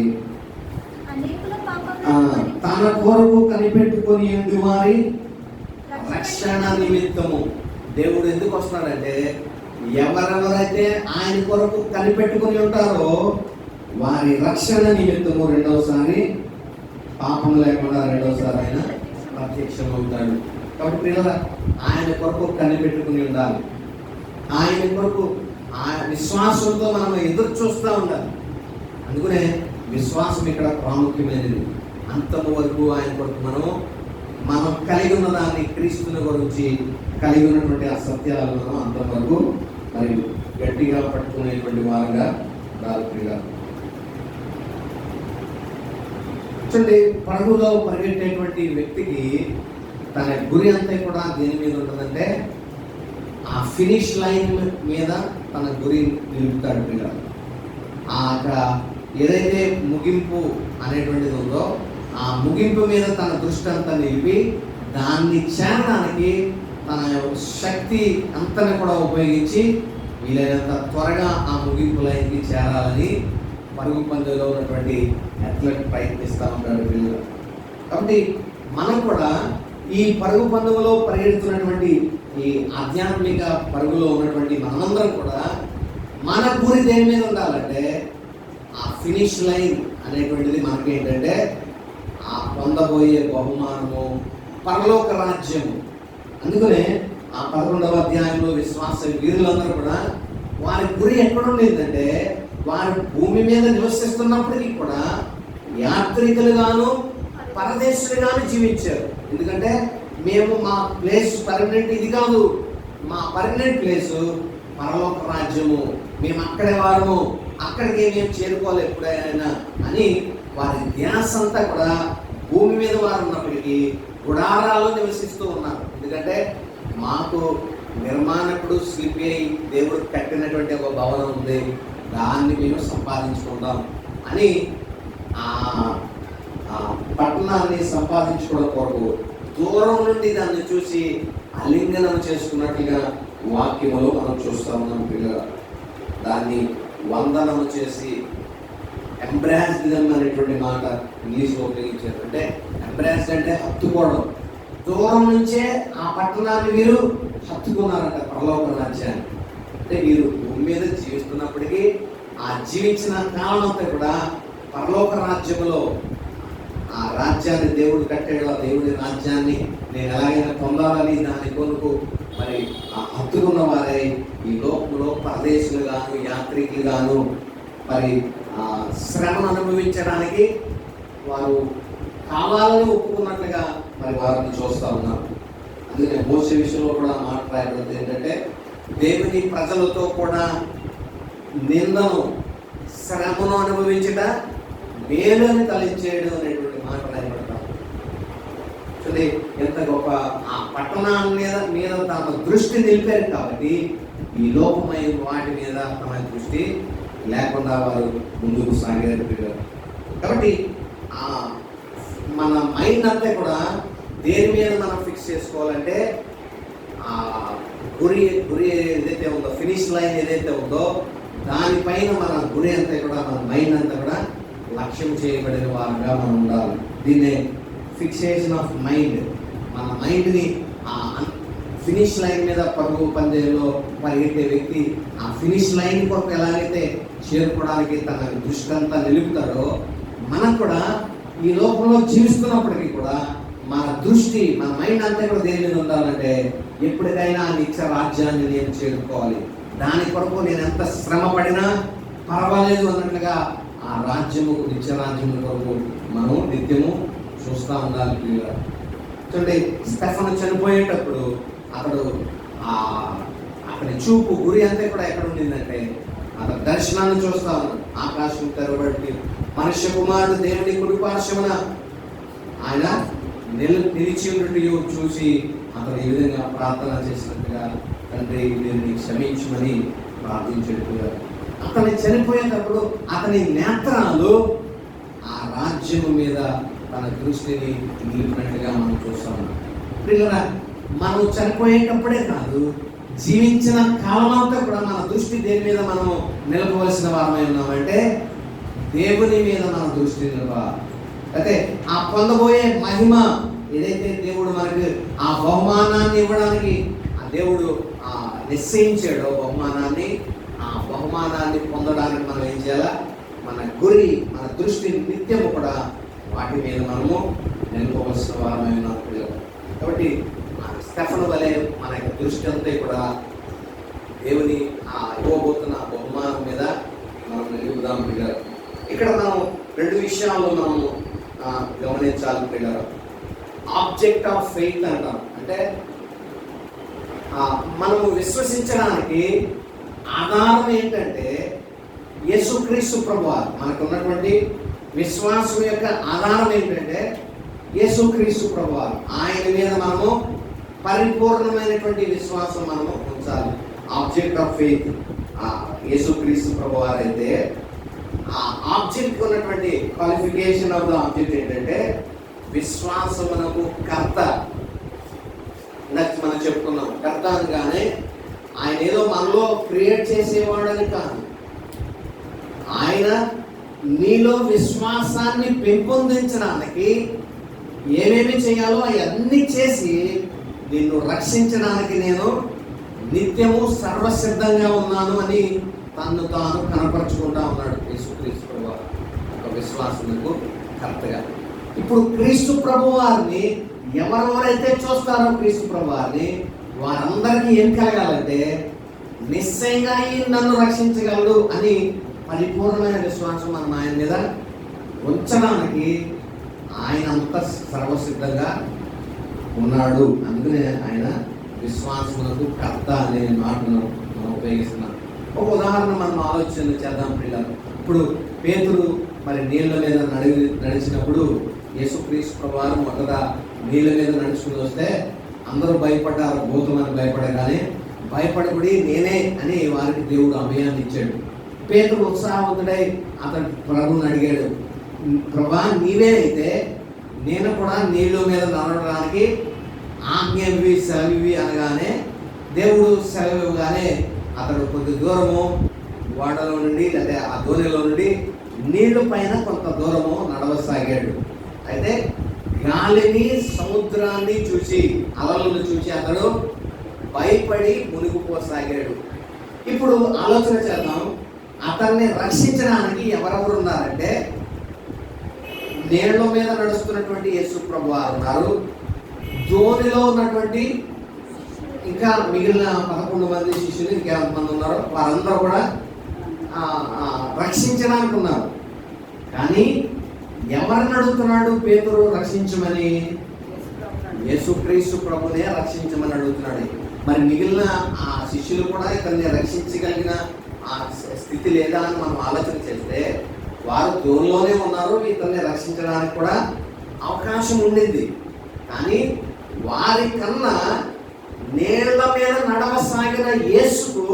తన కొరకు కనిపెట్టుకొని ఎందు వారి రక్షణ నిమిత్తము. దేవుడు ఎందుకు వస్తున్నాడంటే ఎవరెవరైతే ఆయన కొరకు కనిపెట్టుకుని ఉంటారో వారి రక్షణ నిమిత్తము రెండవసారి, పాపం లేకుండా రెండవసారి ఆయన ప్రత్యక్షమవుతాడు. కాబట్టి పిల్లల ఆయన కొరకు కనిపెట్టుకుని ఉండాలి. ఆయన కొరకు ఆ విశ్వాసంతో మనం ఎదురు చూస్తూ ఉండాలి. అందుకనే విశ్వాసం ఇక్కడ ప్రాముఖ్యమైనది. అంతము వరకు ఆయన కొరకు మనం కలిగి ఉన్న దాన్ని, క్రీస్తుని గురించి కలిగి ఉన్నటువంటి ఆ సత్యాలను మనం అంతవరకు మరి గట్టిగా పట్టుకునేటువంటి వారుగా ఉండాలి. చూడండి, పరుగులో పరిగెట్టేటువంటి వ్యక్తికి తన గురి అంతా కూడా దేని మీద ఉంటుందంటే ఆ ఫినిష్ లైన్ మీద తన గురి నిలుపుతాడు పిల్లలు. అక్కడ ఏదైతే ముగింపు అనేటువంటిది ఉందో ఆ ముగింపు మీద తన దృష్టి అంతా నిలిపి దాన్ని చేరడానికి తన శక్తి అంతని కూడా ఉపయోగించి వీలైనంత త్వరగా ఆ ముగింపు లైన్కి చేరాలని పరుగు పందెంలో ఉన్నటువంటి అథ్లెట్ ప్రయత్నిస్తూ ఉంటాడు పిల్లలు. కాబట్టి మనం కూడా ఈ పరుగు పందెంలో పరిగెడుతున్నటువంటి ఈ ఆధ్యాత్మిక పరుగులో ఉన్నటువంటి మనందరం కూడా మన గురి దేని మీద ఉండాలంటే ఆ ఫినిష్ లైన్ అనేటువంటిది మనకి ఏంటంటే ఆ పొందబోయే బహుమానము, పరలోక రాజ్యము. అందుకనే ఆ 11వ అధ్యాయంలో విశ్వాస వీరులందరూ కూడా వారి గురి ఎక్కడుండేదంటే వారు భూమి మీద నివసిస్తున్నప్పటికీ కూడా యాత్రికులుగాను పరదేశులుగాను జీవించారు. ఎందుకంటే మేము మా ప్లేస్ పర్మనెంట్ ఇది కాదు, మా పర్మనెంట్ ప్లేసు పరలోక రాజ్యము, మేము అక్కడే వారము, అక్కడికి మేము చేరుకోవాలి ఎప్పుడైనా అని వారి ధ్యాస అంతా కూడా భూమి మీద వారు ఉన్నప్పటికీ గుడారాల్లో నివసిస్తూ ఉన్నారు. ఎందుకంటే మాకు నిర్మాణకుడు సిపిఐ దేవుడు కట్టినటువంటి ఒక భవనం ఉంది, దాన్ని మేము సంపాదించుకుంటాం అని ఆ పట్టణాన్ని సంపాదించుకోవడం కొరకు దూరం నుండి దాన్ని చూసి ఆలింగనం చేసుకున్నట్లుగా వాక్యములో మనం చూస్తా ఉన్నాం పిల్లలు. దాన్ని వందనము చేసి ఎంబ్రాస్డ్ అనేటువంటి మాట ఇంగ్లీష్లో ఉపయోగించారు. అంటే ఎంబ్రాస్డ్ అంటే హత్తుకోవడం. దూరం నుంచే ఆ పట్టణాన్ని వీరు హత్తుకున్నారంట, పరలోక రాజ్యాన్ని. అంటే వీరు భూమి మీద జీవిస్తున్నప్పటికీ ఆ జీవించిన కాలం అంతా కూడా పరలోక రాజ్యంలో ఆ రాజ్యాన్ని దేవుడు కట్టాడు. ఆ దేవుడి రాజ్యాన్ని నేను ఎలాగైనా పొందాలని దాని కొరకు మరి ఆ హత్తుకున్న వారే ఈ లోకంలో పరదేశులు గాను యాత్రికులు గాను మరి శ్రమను అనుభవించడానికి వారు కావాలని ఒప్పుకున్నట్లుగా మరి వారిని చూస్తూ ఉన్నారు. అందుకనే మోసే విషయంలో కూడా మాట్లాడేది ఏంటంటే దేవుని ప్రజలతో కూడా నిందను శ్రమను అనుభవించట మేలుని తలించేయడం అనేటువంటి మాట రాయబడతాం. చూడండి ఎంత గొప్ప ఆ పట్టణాల మీద తమ దృష్టి నిలిపారు. కాబట్టి ఈ లోకమైన వాటి మీద తమ దృష్టి లేకుండా వారు ముందుకు సాగారు. కాబట్టి మన మైండ్ అంతా కూడా దేని మీద మనం ఫిక్స్ చేసుకోవాలంటే ఆ గురి ఏదైతే ఉందో, ఫినిష్ లైన్ ఏదైతే ఉందో దానిపైన మన గురి అంతా కూడా, మన మైండ్ అంతా కూడా లక్ష్యం చేయబడిన వారుగా మనం ఉండాలి. దీన్నే ఫిక్సేషన్ ఆఫ్ మైండ్. మన మైండ్ని ఆ ఫినిష్ లైన్ మీద పరుగు పందెంలో పరిగెట్టే వ్యక్తి ఆ ఫినిష్ లైన్ కొరకు ఎలాగైతే చేరుకోవడానికి తన దృష్టి అంతా నిలుపుతాడో, మనం కూడా ఈ లోకంలో జీవిస్తున్నప్పటికీ కూడా మన దృష్టి, మన మైండ్ అంతా కూడా దేని మీద ఉండాలంటే ఎప్పటికైనా నిత్య రాజ్యాన్ని నేను చేరుకోవాలి, దాని కొరకు నేను ఎంత శ్రమ పడినా పర్వాలేదు అన్నట్లుగా ఆ రాజ్యము, నిత్య రాజ్యము కొరకు మనం నిత్యము చూస్తూ ఉండాలి. చూడండి, స్టెఫను చనిపోయేటప్పుడు అతని చూపు, గురి అంతా కూడా ఎక్కడ ఉండిందంటే అతను దర్శనాన్ని చూస్తా ఉన్నాడు. ఆకాశం తెరబడి మనుష్య కుమారుడు దేవుని కుడి పార్శ్వమున ఆయన నిలిచి ఉన్నట్టు చూసి అతను ఈ విధంగా ప్రార్థన చేసినట్టుగా, తండ్రి వీరిని క్షమించమని ప్రార్థించేట్టుగా. అతను చనిపోయేటప్పుడు అతని నేత్రాలు ఆ రాజ్యము మీద తన దృష్టిని నిలిపినట్టుగా మనం చూస్తాము. పిల్లరా, మనం చనిపోయేటప్పుడే కాదు, జీవించిన కాలం అంతా కూడా మన దృష్టి దేని మీద మనం నిలపవలసిన వారమై ఉన్నామంటే దేవుని మీద మన దృష్టి నిలపాలి. అయితే ఆ పొందబోయే మహిమ ఏదైతే దేవుడు మనకి ఆ బహుమానాన్ని ఇవ్వడానికి ఆ దేవుడు నిశ్చయించాడో ఆ బహుమానాన్ని పొందడానికి మనం ఏం చేయాలా? మన గురి, మన దృష్టి నిత్యము కూడా వాటి మీద మనము నిలపవలసిన వారమై ఉన్నాం. కాబట్టి స్టెఫను వలె మన యొక్క దృష్టి అంతా కూడా దేవుని ఇవ్వబోతున్న బహుమానం మీద మనం నిలుపుదాం పిల్లలు. ఇక్కడ మనం రెండు విషయాల్లో మనము గమనించాలి పిల్లలు. ఆబ్జెక్ట్ ఆఫ్ ఫెయిత్ అంటాం. అంటే మనము విశ్వసించడానికి ఆధారం ఏంటంటే యేసుక్రీస్తు ప్రభువారు. మనకు ఉన్నటువంటి విశ్వాసం యొక్క ఆధారం ఏంటంటే యేసుక్రీస్తు ప్రభువారు. ఆయన మీద మనము పరిపూర్ణమైనటువంటి విశ్వాసం మనము ఉంచాలి. ఆబ్జెక్ట్ ఆఫ్ ఫెయిత్ యేసుక్రీస్తు ప్రభువారు అయితే ఆ ఆబ్జెక్ట్ ఉన్నటువంటి క్వాలిఫికేషన్ ఆఫ్ ద ఆబ్జెక్ట్ ఏంటంటే విశ్వాసమునకు కర్త. నెక్స్ట్ మనం చెప్పుకున్నాం, కర్త అనగానే ఆయన ఏదో మనలో క్రియేట్ చేసేవాడని కాదు, ఆయన నీలో విశ్వాసాన్ని పెంపొందించడానికి ఏమేమి చేయాలో అవన్నీ చేసి నిన్ను రక్షించడానికి నేను నిత్యము సర్వసిద్ధంగా ఉన్నాను అని తన్ను తాను కనపరుచుకుంటా ఉన్నాడు యేసుక్రీస్తు ప్రభువు ఒక విశ్వాసమునకు కర్తగా. ఇప్పుడు క్రీస్తు ప్రభు వారిని ఎవరెవరైతే చూస్తారో క్రీస్తు ప్రభు వారిని వారందరికీ ఏం కలగాలంటే నిశ్చయంగా నన్ను రక్షించగలడు అని పరిపూర్ణమైన విశ్వాసం మనం ఆయన మీద ఉంచడానికి ఆయన అంత సర్వసిద్ధంగా ఉన్నాడు. అందుకనే ఆయన విశ్వాసమునకు కర్త అనే మాటను మనం ఉపయోగిస్తున్నాం. ఒక ఉదాహరణ మనం ఆలోచన చేద్దాం పిల్లలు. ఇప్పుడు పేతురు మరి నీళ్ళ మీద నడిచినప్పుడు యేసుక్రీస్తు ప్రభువారు మొదట నీళ్ళ మీద నడుచుకుని వస్తే అందరూ భయపడ్డారు, భూతమని భయపడగానే భయపడబడి నేనే అని వారికి దేవుడు అభయాన్ని ఇచ్చాడు. పేతురు ఉత్సాహవంతుడై అతడు ప్రభువుని అడిగాడు, ప్రభా నీవే అయితే నేను కూడా నీళ్ళ మీద నడవడానికి ఆజ్ఞవి సెలవివి అనగానే దేవుడు సెలవు ఇవ్వగానే అతడు కొద్ది దూరము ఓడలో నుండి లేదా ఆ దోణిలో నుండి నీళ్ల పైన కొంత దూరము నడవసాగాడు. అయితే గాలిని సముద్రాన్ని చూసి అలలను చూసి అతడు భయపడి మునిగిపోసాగాడు. ఇప్పుడు ఆలోచన చేద్దాం, అతన్ని రక్షించడానికి ఎవరెవరు ఉన్నారంటే నీళ్ల మీద నడుస్తున్నటువంటి యేసు ప్రభు వారు ఉన్నారు, దోణిలో ఉన్నటువంటి ఇంకా మిగిలిన 11 మంది శిష్యులు ఇంకెంతమంది ఉన్నారు, వారందరూ కూడా రక్షించడానికి ఉన్నారు. కానీ ఎవరిని అడుగుతున్నాడు పేతురు రక్షించమని? యేసుక్రీస్తు ప్రభునే రక్షించమని అడుగుతున్నాడు. మరి మిగిలిన ఆ శిష్యులు కూడా ఇతన్ని రక్షించగలిగిన ఆ స్థితి లేదా అని మనం ఆలోచన చేస్తే వారు దూరంలోనే ఉన్నారు, ఇతన్ని రక్షించడానికి కూడా అవకాశం ఉండింది. కానీ వారి కన్నా నీళ్ల మీద నడవసాగిన యేసుకు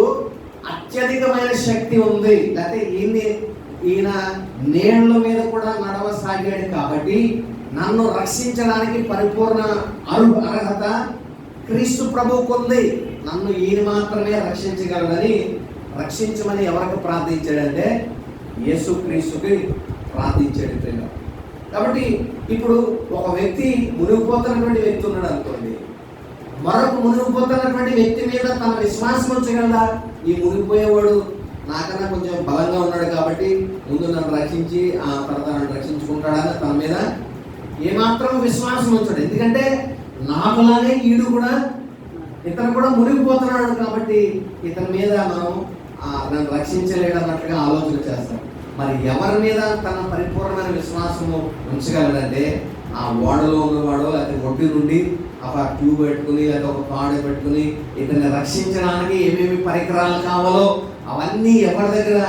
అత్యధికమైన శక్తి ఉంది. లేకపోతే ఈయన నీళ్ల మీద కూడా నడవసాగాడు కాబట్టి నన్ను రక్షించడానికి పరిపూర్ణ అర్హత క్రీస్తు ప్రభువుకు ఉంది. నన్ను ఈయన మాత్రమే రక్షించగలడని రక్షించమని ఎవరికి ప్రార్థించాడంటే యేసుక్రీస్తుకి ప్రార్థించాడు. కాబట్టి ఇప్పుడు ఒక వ్యక్తి మునిగిపోతున్నటువంటి వ్యక్తి ఉన్నాడు అనుకోండి, మరొక మునిగిపోతున్నటువంటి వ్యక్తి మీద తన విశ్వాసం ఉంచగలడా? ఈ మునిగిపోయేవాడు నాకన్నా కొంచెం బలంగా ఉన్నాడు కాబట్టి ముందు నన్ను రక్షించి ఆ తర్వాత నన్ను రక్షించుకుంటాడని తన మీద ఏమాత్రం విశ్వాసం ఉంచాడు. ఎందుకంటే నాకులానే ఈడు కూడా ఇతను కూడా మునిగిపోతున్నాడు కాబట్టి ఇతని మీద మనం నన్ను రక్షించలేడు అన్నట్లుగా ఆలోచన చేస్తాం. మరి ఎవరి మీద తన పరిపూర్ణమైన విశ్వాసము ఉంచగలడంటే ఆ ఓడలో ఉన్నవాడో లేకపోతే ఒడ్డు నుండి ఒక ట్యూబ్ పెట్టుకుని లేదా ఒక తాడు పెట్టుకుని ఇతన్ని రక్షించడానికి ఏమేమి పరికరాలు కావాలో అవన్నీ ఎవరి దగ్గర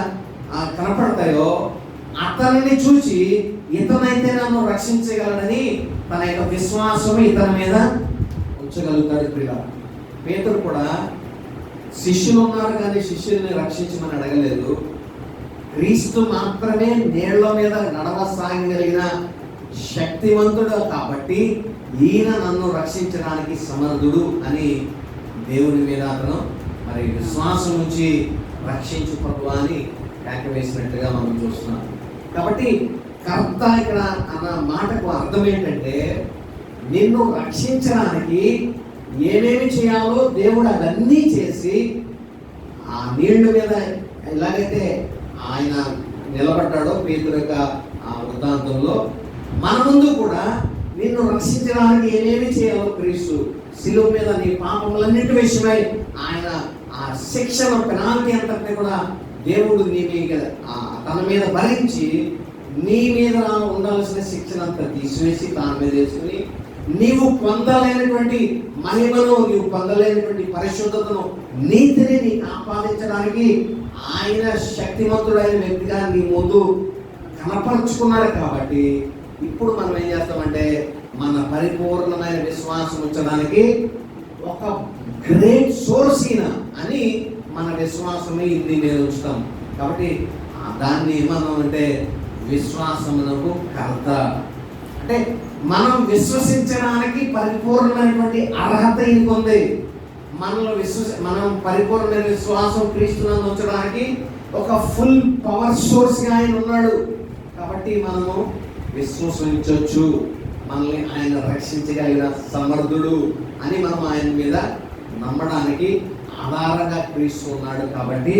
కనపడతాయో అతనిని చూసి ఇతనైతే నన్ను రక్షించగలడని తన యొక్క విశ్వాసం ఇతని మీద ఉంచగలుగుతాడు. పేతురు కూడా శిష్యులు ఉన్నారు కానీ శిష్యుల్ని రక్షించమని అడగలేదు. క్రీస్తు మాత్రమే నీళ్ల మీద నడవసాగగలిగిన శక్తివంతుడు కాబట్టి ఈయన నన్ను రక్షించడానికి సమర్థుడు అని దేవుని మీద అతను మరి విశ్వాసం ఉంచి రక్షించు ప్రభు అని కేక వేసినట్టుగా మనం చూస్తున్నాం. కాబట్టి కర్త ఇక్కడ అన్న మాటకు అర్థం ఏంటంటే నిన్ను రక్షించడానికి ఏమేమి చేయాలో దేవుడు అవన్నీ చేసి ఆ నీళ్ల మీద ఎలాగైతే ఆయన నిలబడ్డాడో పేతురు యొక్క ఆ వృత్తాంతంలో మన ముందు కూడా నిన్ను రక్షించడానికి ఏమేమి చేయాలో క్రీస్తు శిలువ మీద నీ పాపములన్నింటి విషయమై ఆయన ఆ శిక్షణ పెనాల్టీ అంతటిని కూడా దేవుడు నీ మీద తన మీద భరించి నీ మీద ఉండాల్సిన శిక్షణ అంతా తీసివేసి తన మీద వేసుకుని నీవు పొందలేనటువంటి మహిమను, నీవు పొందలేనటువంటి పరిశుద్ధతను, నీతిని నీకు ఆపాదించడానికి ఆయన శక్తివంతుడైన వ్యక్తిగా నీ ముందు కనపరుచుకున్నాడు. కాబట్టి ఇప్పుడు మనం ఏం చేస్తామంటే మన పరిపూర్ణమైన విశ్వాసం ఉంచడానికి ఒక గ్రేట్ సోర్స్ అని మన విశ్వాసమే ఇది నేను ఉంచుతాం. కాబట్టి దాన్ని ఏమన్నాం అంటే విశ్వాసమునకు కర్త. అంటే మనం విశ్వసించడానికి పరిపూర్ణమైనటువంటి అర్హత ఇంక ఉంది. మనం పరిపూర్ణమైన విశ్వాసం క్రీస్తునందు ఉంచడానికి ఒక ఫుల్ పవర్ సోర్స్ గా ఆయన ఉన్నాడు. కాబట్టి మనము విశ్వసించవచ్చు, మనల్ని ఆయన రక్షించగలిగిన సమర్థుడు అని మనం ఆయన మీద నమ్మడానికి ఆధారంగా క్రీస్తు ఉన్నాడు. కాబట్టి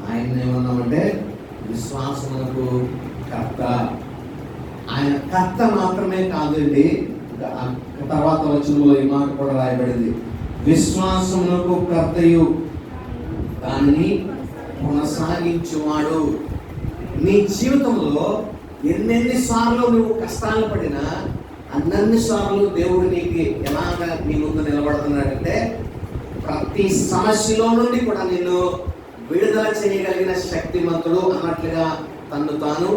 ఆయన ఏమన్నామంటే విశ్వాసమునకు కర్త. ఆయన కర్త మాత్రమే కాదండి, తర్వాత వచనంలో ఈ మాట కూడా రాయబడింది, విశ్వాసమునకు కర్తయు దానిని కొనసాగించువాడు. నీ జీవితంలో ఎన్నెన్ని సార్లు నువ్వు కష్టాలు పడినా అన్నన్ని సార్లు దేవుడు నీకు ఎలాగా నీ ముందు నిలబడుతున్నాడంటే ప్రతి సమస్యలో నుండి కూడా నిన్ను విడుదల చేయగలిగిన శక్తిమంతుడు అన్నట్లుగా తను తాను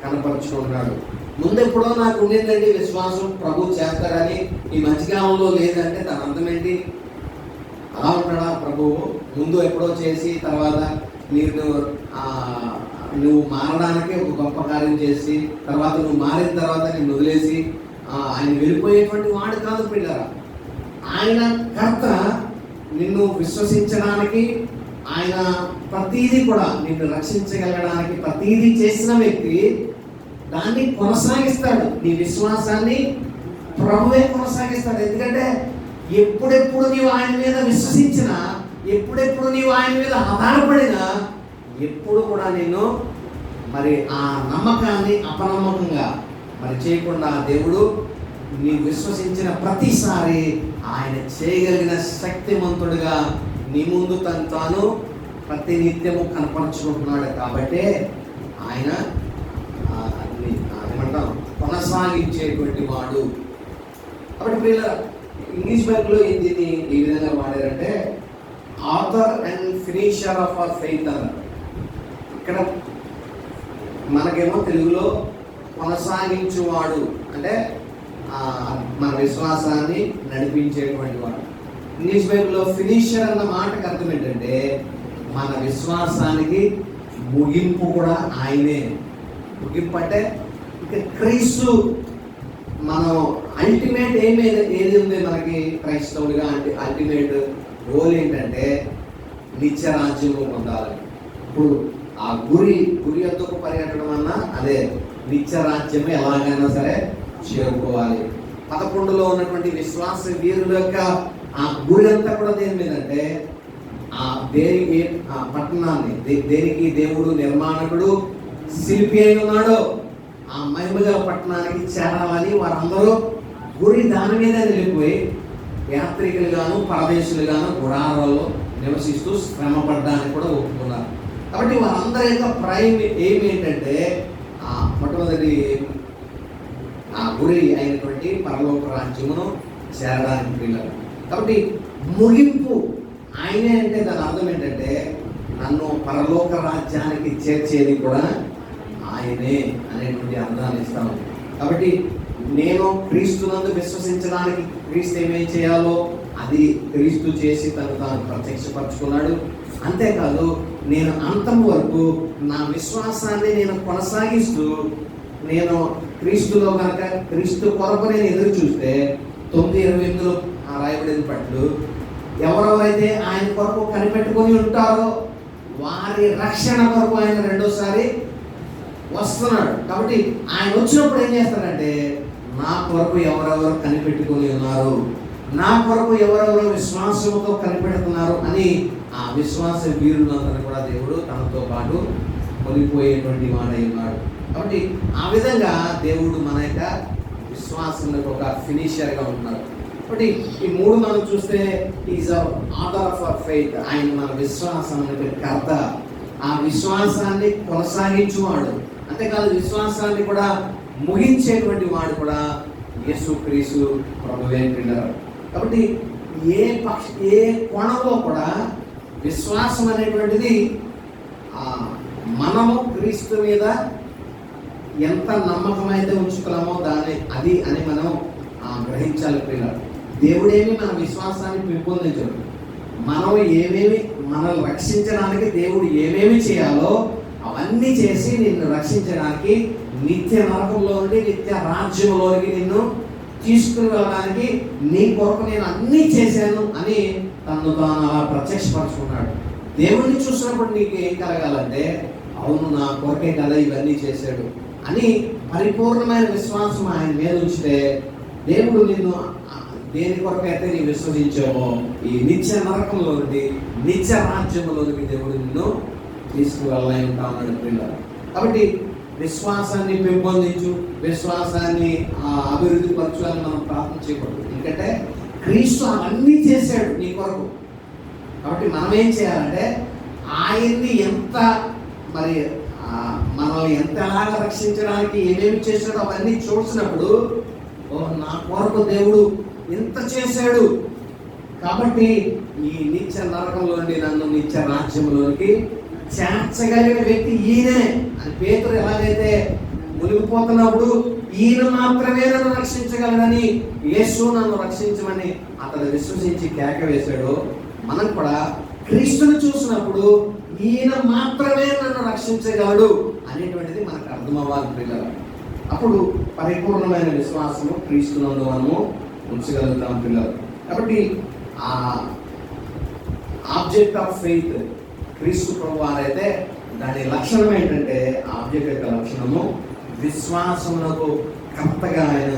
కనపరుచుకుంటున్నాడు. ముందెప్పుడో నాకు ఉండేదండి విశ్వాసం, ప్రభు చేస్తాడని, ఈ మధ్యకాలంలో లేదంటే దాని అర్థం ఏంటి? అలా ఉంటాడా ప్రభువు? ముందు ఎప్పుడో చేసి తర్వాత నువ్వు మారడానికి ఒక గొప్ప కార్యం చేసి తర్వాత నువ్వు మారిన తర్వాత నిన్ను వదిలేసి ఆయన వెళ్ళిపోయేటువంటి వాడు కాదు పిల్లరా. ఆయన కర్త. నిన్ను విశ్వసించడానికి ఆయన ప్రతీదీ కూడా నిన్ను రక్షించగలగడానికి ప్రతీదీ చేసిన వ్యక్తి. దాన్ని కొనసాగిస్తాడు. నీ విశ్వాసాన్ని ప్రభువే కొనసాగిస్తాడు. ఎందుకంటే ఎప్పుడెప్పుడు నీవు ఆయన మీద విశ్వసించినా, ఎప్పుడెప్పుడు నీవు ఆయన మీద ఆధారపడినా, ఎప్పుడు కూడా నేను మరి ఆ నమ్మకాన్ని అపనమ్మకంగా మరి చేయకుండా దేవుడు నీ విశ్వసించిన ప్రతిసారి ఆయన చేయగలిగిన శక్తిమంతుడిగా నీ ముందు తాను ప్రతినిత్యము కనపరుచుకుంటున్నాడు. కాబట్టి ఆయన ఏమంటాం కొనసాగించేటువంటి వాడు. కాబట్టి వీళ్ళ ఇంగ్లీష్ బైబిల్లో దీన్ని ఈ విధంగా వాడారంటే author and finisher of our faith అన్నారు. ఇక్కడ మనకేమో తెలుగులో కొనసాగించువాడు అంటే మన విశ్వాసాన్ని నడిపించేటువంటి వాడు. ఇంగ్లీష్ బైబిల్లో ఫినిషర్ అన్న మాటకు అర్థం ఏంటంటే మన విశ్వాసానికి ముగింపు కూడా ఆయనే. ముగింపు అంటే ఇక క్రీస్తు మనం అల్టిమేట్ ఏది ఉంది మనకి క్రైస్తవుడిగా అంటే అల్టిమేట్ గోల్ ఏంటంటే నిత్య రాజ్యము పొందాలి. ఇప్పుడు ఆ గురి యొద్దకు పరిగెట్టడం అన్నా అదే నిత్య రాజ్యమే ఎలాగైనా సరే చేరుకోవాలి. 11లో ఉన్నటువంటి విశ్వాస వీరుల యొక్క ఆ గురి అంతా కూడా దేని మీద అంటే దేనికి ఆ పట్టణాన్ని దేనికి దేవుడు నిర్మాణకుడు శిల్పి అయి ఉన్నాడో ఆ మహిమగల పట్టణానికి చేరాలని వారందరూ గురి దాని మీద వెళ్ళిపోయి యాత్రికులుగాను పరదేశులుగాను గుడారాల్లో నివసిస్తూ శ్రమ పడ్డానికి కూడా ఒప్పుకున్నారు. కాబట్టి వారందరి యొక్క ప్రైమ్ ఎయిమ్ ఏంటంటే మొట్టమొదటి ఆ గురి అయినటువంటి పరలోక రాజ్యమును చేరడానికి పిల్లలు. కాబట్టి ముగింపు ఆయనే అంటే దాని అర్థం ఏంటంటే నన్ను పరలోక రాజ్యానికి చేర్చేది కూడా ఆయనే అనేటువంటి అర్థాన్ని ఇస్తాను. కాబట్టి నేను క్రీస్తునందు విశ్వసించడానికి క్రీస్తు ఏమేం చేయాలో అది క్రీస్తు చేసి తాను ప్రత్యక్షపరచుకున్నాడు. అంతేకాదు నేను అంతం వరకు నా విశ్వాసాన్ని నేను కొనసాగిస్తూ నేను క్రీస్తులో కనుక క్రీస్తు కొరకు నేను ఎదురు చూస్తే 9:28 రాయబడిన పట్లు ఎవరెవరైతే ఆయన కొరకు కనిపెట్టుకొని ఉంటారో వారి రక్షణ కొరకు ఆయన రెండోసారి వస్తున్నాడు. కాబట్టి ఆయన వచ్చినప్పుడు ఏం చేస్తాడంటే నా కొరకు ఎవరెవరు కనిపెట్టుకొని ఉన్నారు, నా కొరకు ఎవరెవరు విశ్వాసంతో కనిపెడుతున్నారు అని ఆ విశ్వాస వీరులందరూ కూడా దేవుడు తనతో పాటు కొనిపోయేటువంటి వాడై ఉన్నాడు. కాబట్టి ఆ విధంగా దేవుడు మన యొక్క విశ్వాసంలో ఒక ఫినిషర్గా ఉంటున్నాడు. కాబట్టి ఈ మూడు మనం చూస్తే is author of our faith. ఆయన మన విశ్వాసం కర్త, ఆ విశ్వాసాన్ని కొనసాగించువాడు. అంతేకాదు విశ్వాసాన్ని కూడా ముగించేటువంటి వాడు కూడా యేసుక్రీస్తు ప్రభువే పిల్లలు. కాబట్టి ఏ కోణంలో కూడా విశ్వాసం అనేటువంటిది మనము క్రీస్తు మీద ఎంత నమ్మకం అయితే ఉంచుతున్నామో అది అని మనం గ్రహించాలి పిల్లలు. దేవుడేమి మన విశ్వాసాన్ని పెంపొందించడు. మనం మనల్ని రక్షించడానికి దేవుడు ఏమేమి చేయాలో అవన్నీ చేసి నిన్ను రక్షించడానికి నిత్య నరకంలో నుండి నిత్య రాజ్యంలోకి నిన్ను తీసుకుని వెళ్ళడానికి నీ కొరకు నేను అన్నీ చేశాను అని తాను అలా ప్రత్యక్షపరచుకున్నాడు. దేవుడిని చూసినప్పుడు నీకు ఏం కలగాలంటే అవును నా కొరకే కదా ఇవన్నీ చేశాడు అని పరిపూర్ణమైన విశ్వాసం ఆయన మీద ఉంచితే దేవుడు నిన్ను దేని కొరకైతే నీ విశ్వసించావో ఈ నిత్య నరకంలో నుండి నిత్య రాజ్యంలోనికి దేవుడు నిన్ను తీసుకువెళ్ళాలి ఉంటా ఉన్నాడు పిల్లలు. కాబట్టి విశ్వాసాన్ని పెంపొందించు, విశ్వాసాన్ని అభివృద్ధి పరచు అని మనం ప్రార్థన చేయకూడదు. ఎందుకంటే క్రీస్తు అవన్నీ చేశాడు నీ కొరకు. కాబట్టి మనం ఏం చేయాలంటే ఆయన్ని ఎంత మరి మనల్ని ఎంతలాగా రక్షించడానికి ఏమేమి చేశాడో అవన్నీ చూసినప్పుడు నా కొరకు దేవుడు ఎంత చేశాడు కాబట్టి ఈ నిత్య నరకంలో నుండి నన్ను నిత్య రాజ్యంలోనికి చేర్చగలిగిన వ్యక్తి ఈయనే అని పేతురు ఎలాగైతే మునిగిపోతున్నప్పుడు ఈయన మాత్రమే నన్ను రక్షించగలడని యేసు నన్ను రక్షించమని అతను విశ్వసించి కేక వేశాడు. మనం కూడా క్రీస్తుని చూసినప్పుడు ఈయన మాత్రమే నన్ను రక్షించగలడు అనేటువంటిది మనకు అర్థం అవ్వాలి పిల్లలు. అప్పుడు పరిపూర్ణమైన విశ్వాసము క్రీస్తునందు మనము ఉంచగలుగుతాం పిల్లలు. కాబట్టి ఆ ఆబ్జెక్ట్ ఆఫ్ ఫెయిత్ క్రీస్తు ప్రభు వారైతే దాని లక్షణం ఏంటంటే, ఆబ్జెక్ట్ యొక్క లక్షణము విశ్వాసమునకు కర్తగా ఆయన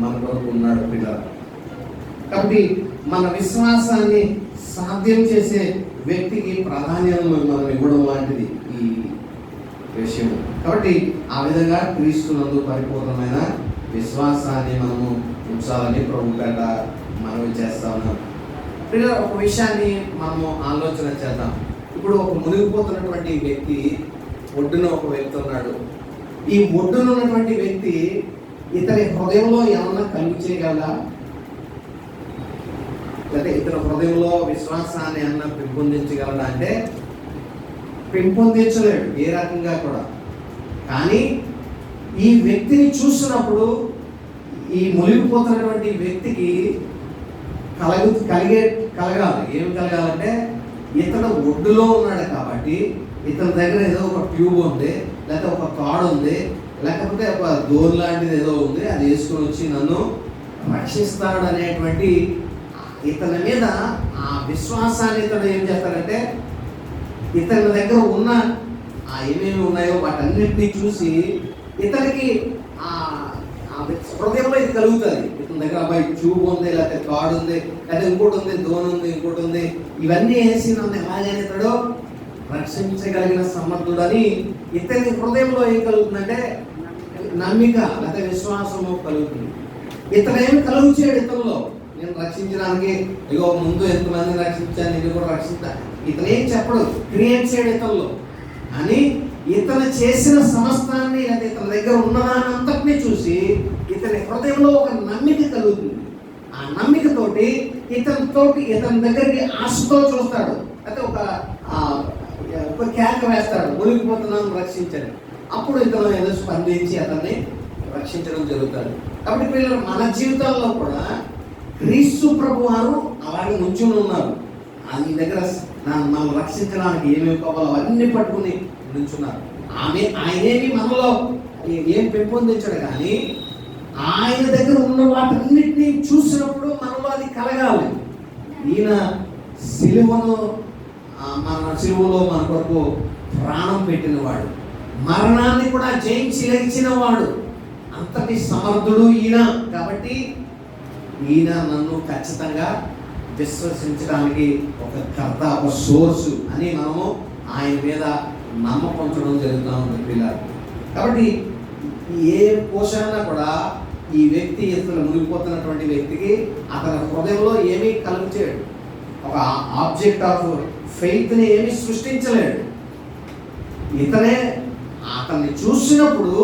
మన కొరకు ఉన్నాడు పిల్లలు. కాబట్టి మన విశ్వాసాన్ని సాధ్యం చేసే వ్యక్తికి ప్రాధాన్యం మనం ఇవ్వడం లాంటిది ఈ విషయం. కాబట్టి ఆ విధంగా క్రీస్తునందు పరిపూర్ణమైన విశ్వాసాన్ని మనము ఉంచాలని ప్రభు పేట మనవి చేస్తా ఉన్నాం. పిల్లలు, ఒక విషయాన్ని మనము ఆలోచన చేద్దాం. ఇప్పుడు ఒక మునిగిపోతున్నటువంటి వ్యక్తి ఒడ్డున ఒక వ్యక్తి ఉన్నాడు. ఈ ఒడ్డున ఉన్నటువంటి వ్యక్తి ఇతని హృదయంలో ఏమన్నా కలుగు చేయగలరా? అంటే ఇతని హృదయంలో విశ్వాసాన్ని ఏమన్నా పెంపొందించగలరా అంటే పెంపొందించలేడు ఏ రకంగా కూడా. కానీ ఈ వ్యక్తిని చూసినప్పుడు ఈ మునిగిపోతున్నటువంటి వ్యక్తికి కలగాలి. ఏం కలగాలంటే, ఇతను ఒడ్డులో ఉన్నాడు కాబట్టి ఇతని దగ్గర ఏదో ఒక ట్యూబ్ ఉంది, లేకపోతే ఒక తాడు ఉంది, లేకపోతే ఒక డోర్ లాంటిది ఏదో ఉంది, అది వేసుకొని వచ్చి నన్ను రక్షిస్తాడు అనేటువంటి ఇతని మీద ఆ విశ్వాసాన్ని ఇతను ఏం చేస్తాడంటే, ఇతని దగ్గర ఉన్న ఏమేమి ఉన్నాయో వాటన్నిటినీ చూసి ఇతనికి హృదయంలో ఇది కలుగుతుంది. ఇతని దగ్గర అబ్బాయి ట్యూబ్ ఉంది, లేకపోతే తాడు ఉంది, లేకపోతే ఇంకోటి ఉంది, దోన్ ఉంది, ఇంకోటి ఉంది, ఇవన్నీ వేసి నన్ను ఎలాగైనా ఇతడు రక్షించగలిగిన సమర్థుడని ఇతని హృదయంలో ఏం కలుగుతుందంటే నమ్మిక లేకపోతే విశ్వాసము కలుగుతుంది. ఇతనేమి కలుగు చేయడు ఇతనిలో, నేను రక్షించడానికి ఇగో ముందు ఎంతమందిని రక్షించాను, నేను కూడా రక్షించా, ఇతనేం చెప్పడు, క్రియేట్ చేయడు ఇతనిలో. అని ఇతను చేసిన సమస్తాన్ని లేదా ఇతని దగ్గర ఉన్నదానంతటినీ చూసి ఇతని హృదయంలో ఒక నమ్మిక కలుగుతుంది. ఆ నమ్మికతోటి ఇతని దగ్గరికి ఆశతో చూస్తాడు, అయితే ఒక కేక వేస్తాడు, మునిగిపోతున్నాను రక్షించండి. అప్పుడు ఇతను ఏదో స్పందించి అతన్ని రక్షించడం జరుగుతుంది. కాబట్టి పిల్లలు, మన జీవితాల్లో కూడా క్రీస్తు ప్రభు వారు అలాగే నుంచుని ఉన్నారు. ఆయన దగ్గర మనం రక్షించడానికి ఏమేమి కావాలో అవన్నీ పట్టుకుని నుంచున్నారు. ఆయనేమి మనలో ఏం పెంపొందించడు, కానీ ఆయన దగ్గర ఉన్న వాటన్నిటినీ చూసినప్పుడు మనలో అది కలగాలి. ఈయన సిలువలో మన కొరకు ప్రాణం పెట్టినవాడు, మరణాన్ని కూడా జయించి లెగిచిన వాడు, అంతటి సమర్థుడు ఈయన. కాబట్టి ఈయన నన్ను ఖచ్చితంగా విశ్వసించడానికి ఒక కర్త, ఒక సోర్సు అని మనము ఆయన మీద నమ్మకం ఉంచడం జరుగుతూ ఉంది పిల్లలు. కాబట్టి ఏ పోషణ కూడా ఈ వ్యక్తి ఇతను మునిగిపోతున్నటువంటి వ్యక్తికి అతని హృదయంలో ఏమీ కలుగు చేయడు, ఒక ఆబ్జెక్ట్ ఆఫ్ ఫెయిత్ని ఏమీ సృష్టించలేడు. ఇతనే అతన్ని చూసినప్పుడు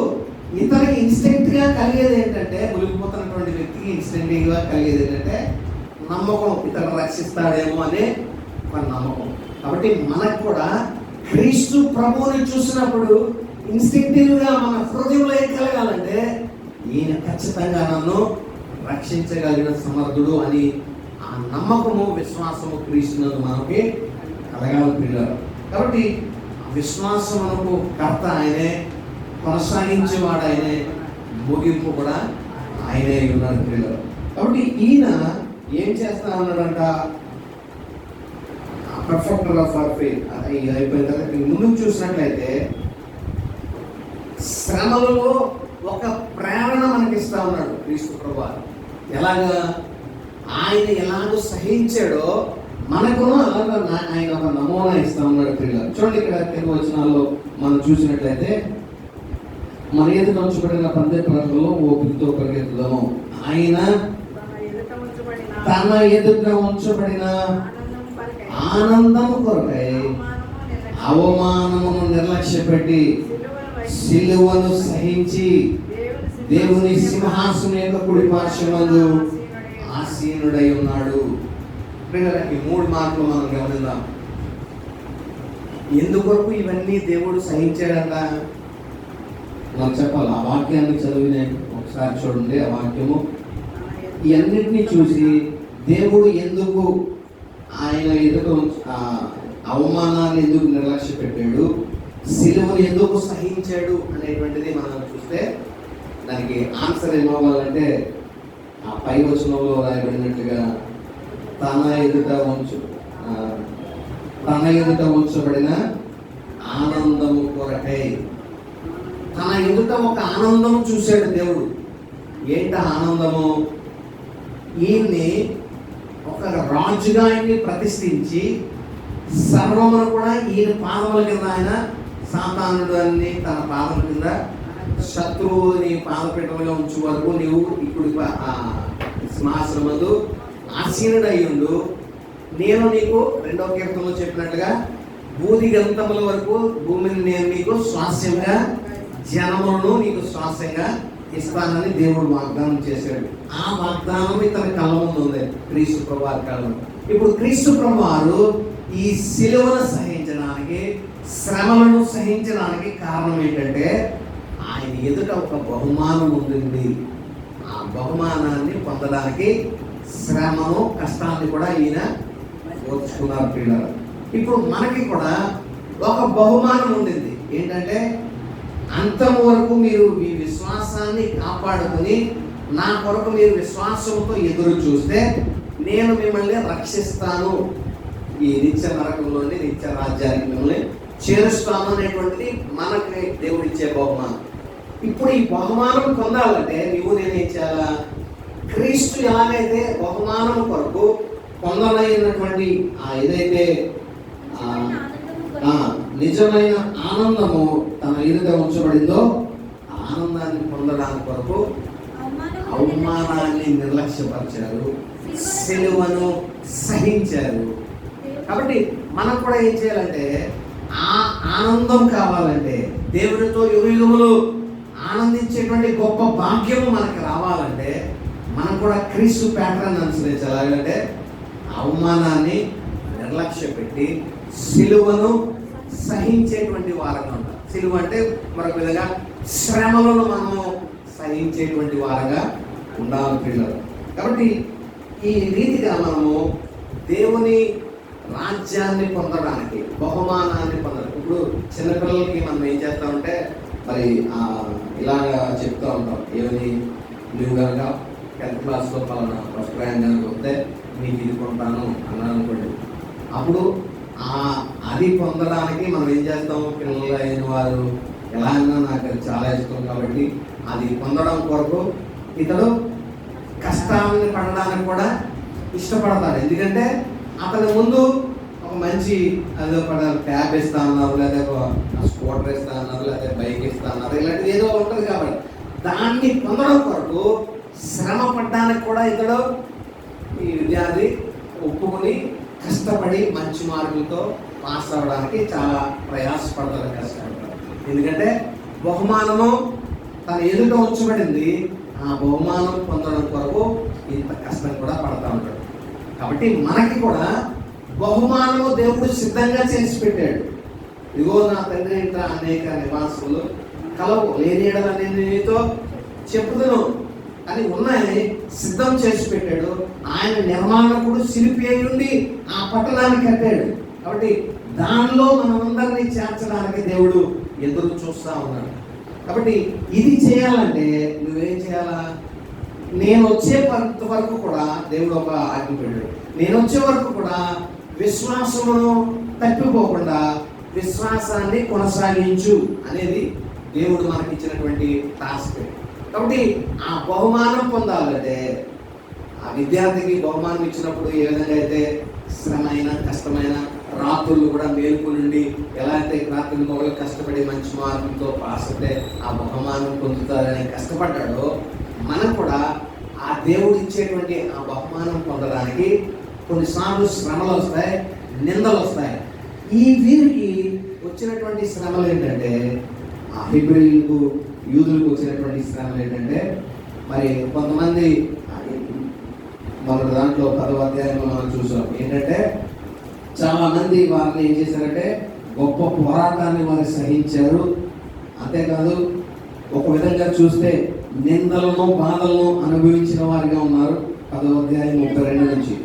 ఇతనికి ఇన్స్టెంట్గా కలిగేది ఏంటంటే, మునిగిపోతున్నటువంటి వ్యక్తికి ఇన్స్టెంట్గా కలిగేది ఏంటంటే నమ్మకం, ఇతను రక్షిస్తాడేమో అనే ఒక నమ్మకం. కాబట్టి మనకు కూడా క్రీస్తు ప్రభువుని చూసినప్పుడు ఇన్స్టింక్టివ్గా మన హృదయంలో ఏం కలగాలంటే, ఈయన ఖచ్చితంగా నన్ను రక్షించగలిగిన సమర్థుడు అని ఆ నమ్మకము, విశ్వాసము క్రీస్తునందు మనకి కలగాలి పిల్లలు. కాబట్టి విశ్వాసమునకు కర్త ఆయనే, కొనసాగించేవాడు ఆయనే, ముగింపు కూడా ఆయనే ఉన్నాడు పిల్లలు. కాబట్టి ఈయన ఏం చేస్తా ఉన్నాడంట, పర్ఫెక్టర్ ఆఫ్ అవర్ ఫెయిత్ అయిపోయిన తర్వాత ముందుకు చూసినట్లయితే శ్రమలలో ఒక ప్రేరణ మనకి ఇస్తా ఉన్నాడు క్రీస్తు ప్రభువు. ఎలాగా ఆయన ఎలాగో సహించాడో మనకు అలాగా ఆయన ఒక నమూనా ఇస్తా ఉన్నాడు పిల్లలు. చూడండి, ఇక్కడ తెలుగు వచనాల్లో మనం చూసినట్లయితే, మన ఎదుట ఉంచబడిన పందెపరంలో ఓపికతో పరిగెత్తుదాము, ఆయన తన ఎదుట ఉంచబడిన ఆనందము కొరకై అవమానమును నిర్లక్ష్యపెట్టి సిలువను సహించి దేవుని సింహాసనం యొక్క కుడి పార్శ్వమందు ఆసీనుడై ఉన్నాడు. ఈ 3 మార్కులు మనం గమనిద్దాం. ఎందుకొరకు ఇవన్నీ దేవుడు సహించాడంట మనం చెప్పాలి. ఆ వాక్యాన్ని చదివిన ఒకసారి చూడండి. ఆ వాక్యము ఇవన్నిటినీ చూసి దేవుడు ఎందుకు ఆయన ఎదుట అవమానాన్ని ఎందుకు నిర్లక్ష్య పెట్టాడు, సిలువను ఎందుకు సహించాడు అనేటువంటిది మనం చూస్తే దానికి ఆన్సర్ ఏమవ్వాలంటే ఆ పై వచనంలో రాయబడినట్లుగా తన ఎదుట ఉంచబడిన ఆనందము కొరకై. తన ఎదుట ఒక ఆనందం చూశాడు దేవుడు. ఏంట ఆనందము? ఈయన్ని ఒక రాజుగా ఆయన్ని ప్రతిష్ఠించి సర్వమును కూడా ఈయన పాదముల కింద, ఆయన సాతానుడు అన్ని తన పాదముల కింద, శత్రువుని పాదపీఠంలో ఉంచు వరకు నీవు ఇప్పుడు సింహాసనమందు ఆసీనుడయ్యుండు. నేను నీకు 2వ కీర్తనలో చెప్పినట్లుగా భూది గంతముల వరకు భూమిని నేను నీకు స్వాస్యంగా, జనములను నీకు స్వాస్యంగా ఇస్తానని దేవుడు వాగ్దానం చేశాడు. ఆ వాగ్దానం ఇతని కళ్ళ ముందు ఉంది, క్రీస్తు ప్రభు వారి కళ్ళ ముందు. ఇప్పుడు క్రీస్తు ప్రభు వారు ఈ సిలువను సహించడానికి, శ్రమలను సహించడానికి కారణం ఏంటంటే ఆయన ఎదుట ఒక బహుమానం ఉంది. ఆ బహుమానాన్ని పొందడానికి శ్రమను, కష్టాన్ని కూడా ఈయన ఓర్చుకున్నారు పిల్లలు. ఇప్పుడు మనకి కూడా ఒక బహుమానం ఉండింది. ఏంటంటే అంతం వరకు మీరు మీ విశ్వాసాన్ని కాపాడుకుని నా కొరకు మీరు విశ్వాసంతో ఎదురు చూస్తే నేను మిమ్మల్ని రక్షిస్తాను, ఈ నిత్య నరకంలోని నిత్య రాజ్యానికి మిమ్మల్ని చేరుస్తాను అనేటువంటిది మనకి దేవుడిచ్చే బహుమానం. ఇప్పుడు ఈ బహుమానం పొందాలంటే నువ్వు నేనేం చేయాలా? క్రీస్తు ఎలాగైతే బహుమానం కొరకు పొందలైనటువంటి ఏదైతే నిజమైన ఆనందము తన ఎదుట ఉంచబడిందో ఆ ఆనందాన్ని పొందడానికి కొరకు అవమానాన్ని నిర్లక్ష్యపరిచారు, సిలువను సహించారు. కాబట్టి మనం కూడా ఏం చేయాలంటే ఆ ఆనందం కావాలంటే, దేవుడితో యుగయుగములు ఆనందించేటువంటి గొప్ప భాగ్యము మనకు రావాలంటే మనం కూడా క్రీస్తు ప్యాటర్న్ అనుసరించాలి. అంటే అవమానాన్ని నిర్లక్ష్య పెట్టి సిలువను సహించేటువంటి వారంగా ఉండాలి. సిలువ అంటే మరొక విధంగా శ్రమలను మనము సహించేటువంటి వారంగా ఉండాలి పిల్లలు. కాబట్టి ఈ రీతిగా మనము దేవుని రాజ్యాన్ని పొందడానికి, బహుమానాన్ని పొందడానికి, ఇప్పుడు చిన్నపిల్లలకి మనం ఏం చేస్తామంటే మరి ఇలాగా చెప్తూ ఉంటాం, ఏమని, నువ్వు కనుక 10th క్లాస్లో పలానా ఫస్ట్ ర్యాంక్ కనుక వస్తే నీకు ఇది కొంటాను అన్నాను అనుకోండి. అప్పుడు అది పొందడానికి మనం ఏం చేస్తాం, పిల్లలు అయిన వారు ఎలా అయినా నాకు అది చాలా ఇష్టం కాబట్టి అది పొందడం కొరకు ఇతడు కష్టాన్ని పడడానికి కూడా ఇష్టపడతాడు. ఎందుకంటే అతని ముందు ఒక మంచి అదే ట్యాబ్ ఇస్తా అన్నారు, లేదా స్కూటర్ ఇస్తా అన్నారు, లేదా బైక్ ఇస్తా అన్నారు, ఇలాంటిది ఏదో ఉంటుంది. కాబట్టి దాన్ని పొందడం కొరకు శ్రమ పడడానికి కూడా ఇతడు, ఈ విద్యార్థి ఒప్పుకొని కష్టపడి మంచి మార్కులతో పాస్ అవ్వడానికి చాలా ప్రయాసపడతారు, కష్టపడతారు. ఎందుకంటే బహుమానము తన ఎదుట ఉంచబడింది, ఆ బహుమానం పొందడం కొరకు ఇంత కష్టం కూడా పడతా ఉంటాడు. కాబట్టి మనకి కూడా బహుమానము దేవుడు సిద్ధంగా చేసి పెట్టాడు. ఇదిగో నా తండ్రి ఇంట అనేక నివాసములు కలవు, లేని ఎడలని నీతో చెప్పుదును అని ఉన్నాయి, సిద్ధం చేసి పెట్టాడు. ఆయన నిర్మాణకుడు, శిల్పి అయి ఉండి ఆ పట్టణాన్ని కట్టాడు. కాబట్టి దానిలో మనమందరినీ చేర్చడానికి దేవుడు ఎదురు చూస్తూ ఉన్నాడు. కాబట్టి ఇది చేయాలంటే నువ్వేం చేయాలా? నేను వచ్చే వరకు కూడా దేవుడు ఒక ఆజ్ఞ పెట్టాడు. నేను వచ్చే వరకు కూడా విశ్వాసమును తప్పిపోకుండా విశ్వాసాన్ని కొనసాగించు అనేది దేవుడు మనకి ఇచ్చినటువంటి టాస్క్. కాబట్టి ఆ బహుమానం పొందాలంటే, ఆ విద్యార్థికి బహుమానం ఇచ్చినప్పుడు ఏ విధంగా అయితే శ్రమైన, కష్టమైన రాత్రులు కూడా మేలుకు నుండి ఎలా అయితే రాత్రులు మొదలు కష్టపడి మంచి మార్కులతో పాస్ అయితే ఆ బహుమానం పొందుతారని కష్టపడ్డాడో, మనం కూడా ఆ దేవుడు ఇచ్చేటువంటి ఆ బహుమానం పొందడానికి కొన్నిసార్లు శ్రమలు వస్తాయి, నిందలు వస్తాయి. ఈ వీరికి వచ్చినటువంటి శ్రమలు ఏంటంటే, ఆ హెబ్రీయులకు, యూదులకు వచ్చినటువంటి శ్రమలు ఏంటంటే, మరి కొంతమంది మన దాంట్లో 10వ అధ్యాయంలో మనం చూసాం. ఏంటంటే చాలా మంది వారిని ఏం చేశారంటే గొప్ప పోరాటాన్ని వారు సహించారు. అంతేకాదు, ఒక విధంగా చూస్తే నిందలను, బాధలను అనుభవించిన వారిగా ఉన్నారు. 10వ అధ్యాయం 32 నుంచి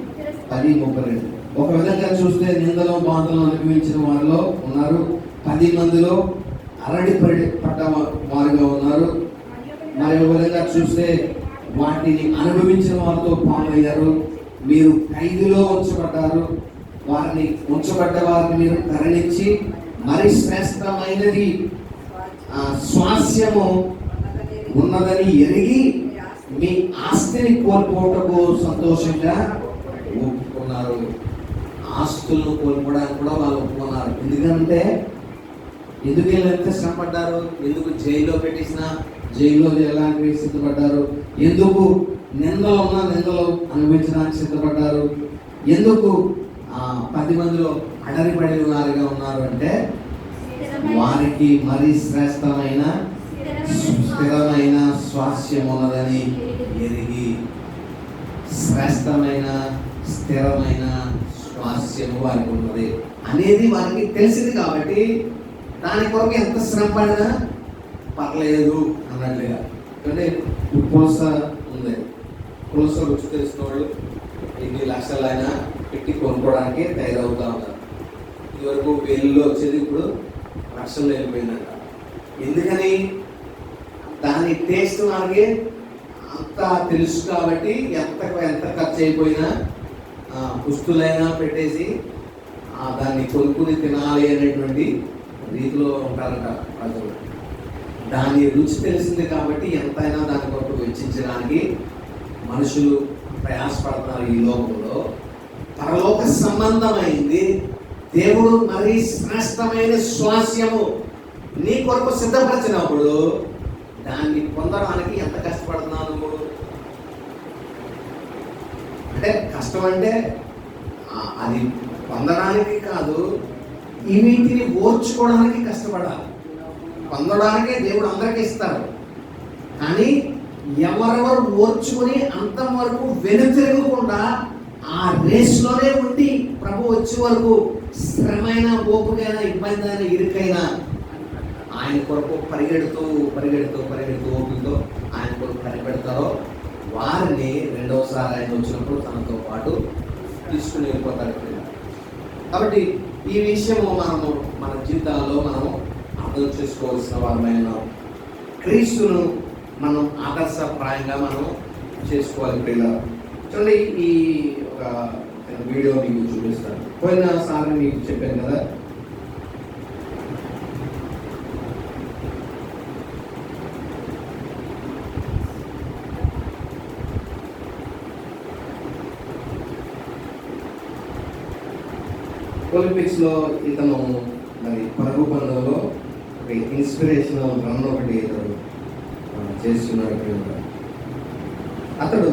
10:32. ఒక విధంగా చూస్తే నిందలు, బాధలను అనుభవించిన వారిలో ఉన్నారు. 10 మందిలో అరడి పడ్డ వారుగా ఉన్నారు. మరి విధంగా చూస్తే వాటిని అనుభవించిన వారితో పాలయ్యారు. మీరు ఖైదులో ఉంచబడ్డారు. వారిని ఉంచబడ్డ వారిని మీరు కరుణించి మరి శ్రేష్టమైనది స్వాస్యము ఉన్నదని ఎరిగి మీ ఆస్తిని కోల్పోవటకు సంతోషంగా ఒప్పుకున్నారు. ఆస్తులను కోల్పోవడానికి కూడా వాళ్ళు ఒప్పుకున్నారు. ఎందుకంటే ఎందుకు వీళ్ళు ఎంత శ్రమపడ్డారు? ఎందుకు జైల్లో పెట్టేసిన జైల్లో ఎలాంటివి సిద్ధపడ్డారు? ఎందుకు నిందలు ఉన్న నిందలు అనుభవించడానికి సిద్ధపడ్డారు? ఎందుకు 10 మందిలో అడరిపడి వారిగా ఉన్నారు అంటే వారికి మరి శ్రేష్టమైన స్థిరమైన స్వాస్యం ఉన్నదని ఎరిగి, శ్రేష్టమైన స్థిరమైన స్వాస్యము వారికి ఉన్నది అనేది వారికి తెలిసింది. కాబట్టి దాని కొరకు ఎంత శ్రమ పడినా పర్లేదు అన్నట్లుగా. అంటే పులస ఉంది, పులస రుచి తెలిసిన వాళ్ళు ఎన్ని లక్షలైనా పెట్టి కొనుక్కోవడానికి తయారవుతూ ఉంటారు. ఇదివరకు వేలులో వచ్చేది ఇప్పుడు లక్షల్లో వెళ్ళిపోయిందంట. ఎందుకని? దాని టేస్ట్ మనకి అంతా తెలుసు కాబట్టి ఎంత ఖర్చు అయిపోయినా పుస్తులైనా పెట్టేసి దాన్ని కొనుక్కుని తినాలి అనేటువంటి రీతిలో ఉంటారంట ప్రజలు. దాని రుచి తెలిసింది కాబట్టి ఎంతైనా దాని కొరకు వెచ్చించడానికి మనుషులు ప్రయాసపడుతున్నారు ఈ లోకంలో. పరలోక సంబంధమైంది దేవుడు మరి శ్రేష్టమైన స్వాస్యము నీ కొరకు సిద్ధపరిచినప్పుడు దాన్ని పొందడానికి ఎంత కష్టపడుతున్నావు నువ్వు? అంటే కష్టం అంటే అది పొందడానికి కాదు, ఈ వీటిని ఓర్చుకోవడానికి కష్టపడాలి. పొందడానికే దేవుడు అందరికీ ఇస్తాడు. కానీ ఎవరెవరు ఓర్చుకొని అంతవరకు వెనుతిరగకుండా ఆ రేస్లోనే ఉండి ప్రభు వచ్చే వరకు శ్రమైన, ఓపికైనా, ఇబ్బంది అయినా, ఇరుకైనా ఆయన కొరకు పరిగెడుతూ ఓపికతో ఆయన కొరకు కనిపెడతారో వారిని రెండవసారి ఆయన వచ్చినప్పుడు తనతో పాటు తీసుకుని వెళ్ళిపోతాడు. కాబట్టి ఈ విషయము మనము మన జీవితాల్లో మనం అర్థం చేసుకోవాల్సిన వారమైన క్రీస్తును మనం ఆదర్శప్రాయంగా మనం చేసుకోవాలి. పిల్లలు చూడండి, ఈ ఒక వీడియో మీకు చూపిస్తాను. పోయినసారి మీకు చెప్పాను కదా, ఒలింపిక్స్లో ఇతను మరి పరుగు పండుగలో ఒక ఇన్స్పిరేషనల్ రన్ ఒకటి ఇతను చేస్తున్నాడు. అతడు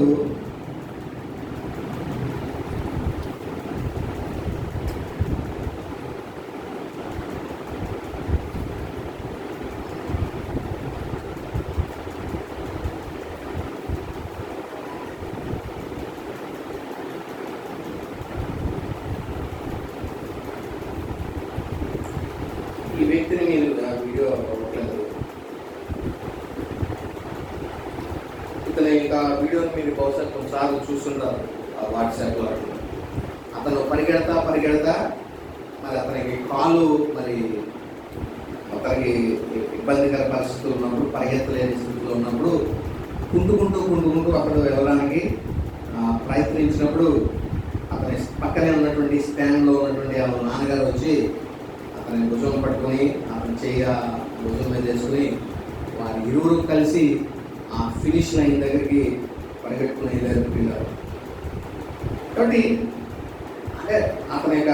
ఈ వ్యక్తిని మీరు వీడియో అవ్వట్లేదు. ఇతను ఇంకా వీడియోని మీరు బహుశా కొన్నిసార్లు చూస్తుంటారు వాట్సాప్లో. అతను పరిగెడతా మరి అతనికి కాలు మరి అతనికి ఇబ్బందికర పరిస్థితులు ఉన్నప్పుడు, పరిగెత్తలేని స్థితిలో ఉన్నప్పుడు కుంటుకుంటూ అతడు వెళ్ళడానికి ప్రయత్నించినప్పుడు అతని పక్కనే ఉన్నటువంటి స్టాండ్లో ఉన్నటువంటి వాళ్ళ నాన్నగారు వచ్చి అతని భుజం పట్టుకొని అతని చెయ్యి భుజం మీద వేసుకుని వారి ఇరువురు కలిసి ఆ ఫినిష్ లైన్ దగ్గరికి పరిగెట్టుకుని వెళ్ళారు. కాబట్టి అంటే అతని యొక్క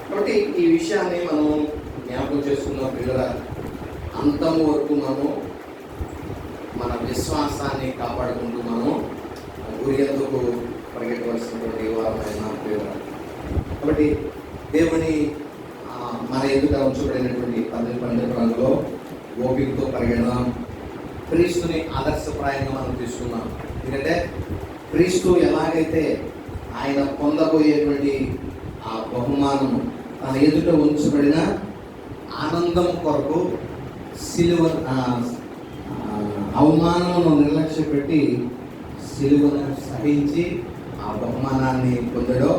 కాబట్టి ఈ విషయాన్ని మనం జ్ఞాపకం చేసుకున్న పిల్లల అంతం వరకు మనము మన విశ్వాసాన్ని కాపాడుకుంటూ మనం గురి ఎందుకు పరిగెట్టవలసినటువంటి వారమైన ప్రియుల. కాబట్టి దేవుని మన ఎదుట ఉంచబడినటువంటి 12 రంగులో ఓపికతో పరిగెడదాం. క్రీస్తుని ఆదర్శప్రాయంగా మనం తీసుకున్నాం. ఎందుకంటే క్రీస్తు ఎలాగైతే ఆయన పొందబోయేటువంటి ఆ బహుమానము తన ఎదుట ఉంచబడిన ఆనందం కొరకు సిలువ అవమానమును నిర్లక్ష్య పెట్టి సిలువను సహించి ఆ బహుమానాన్ని పొందడో,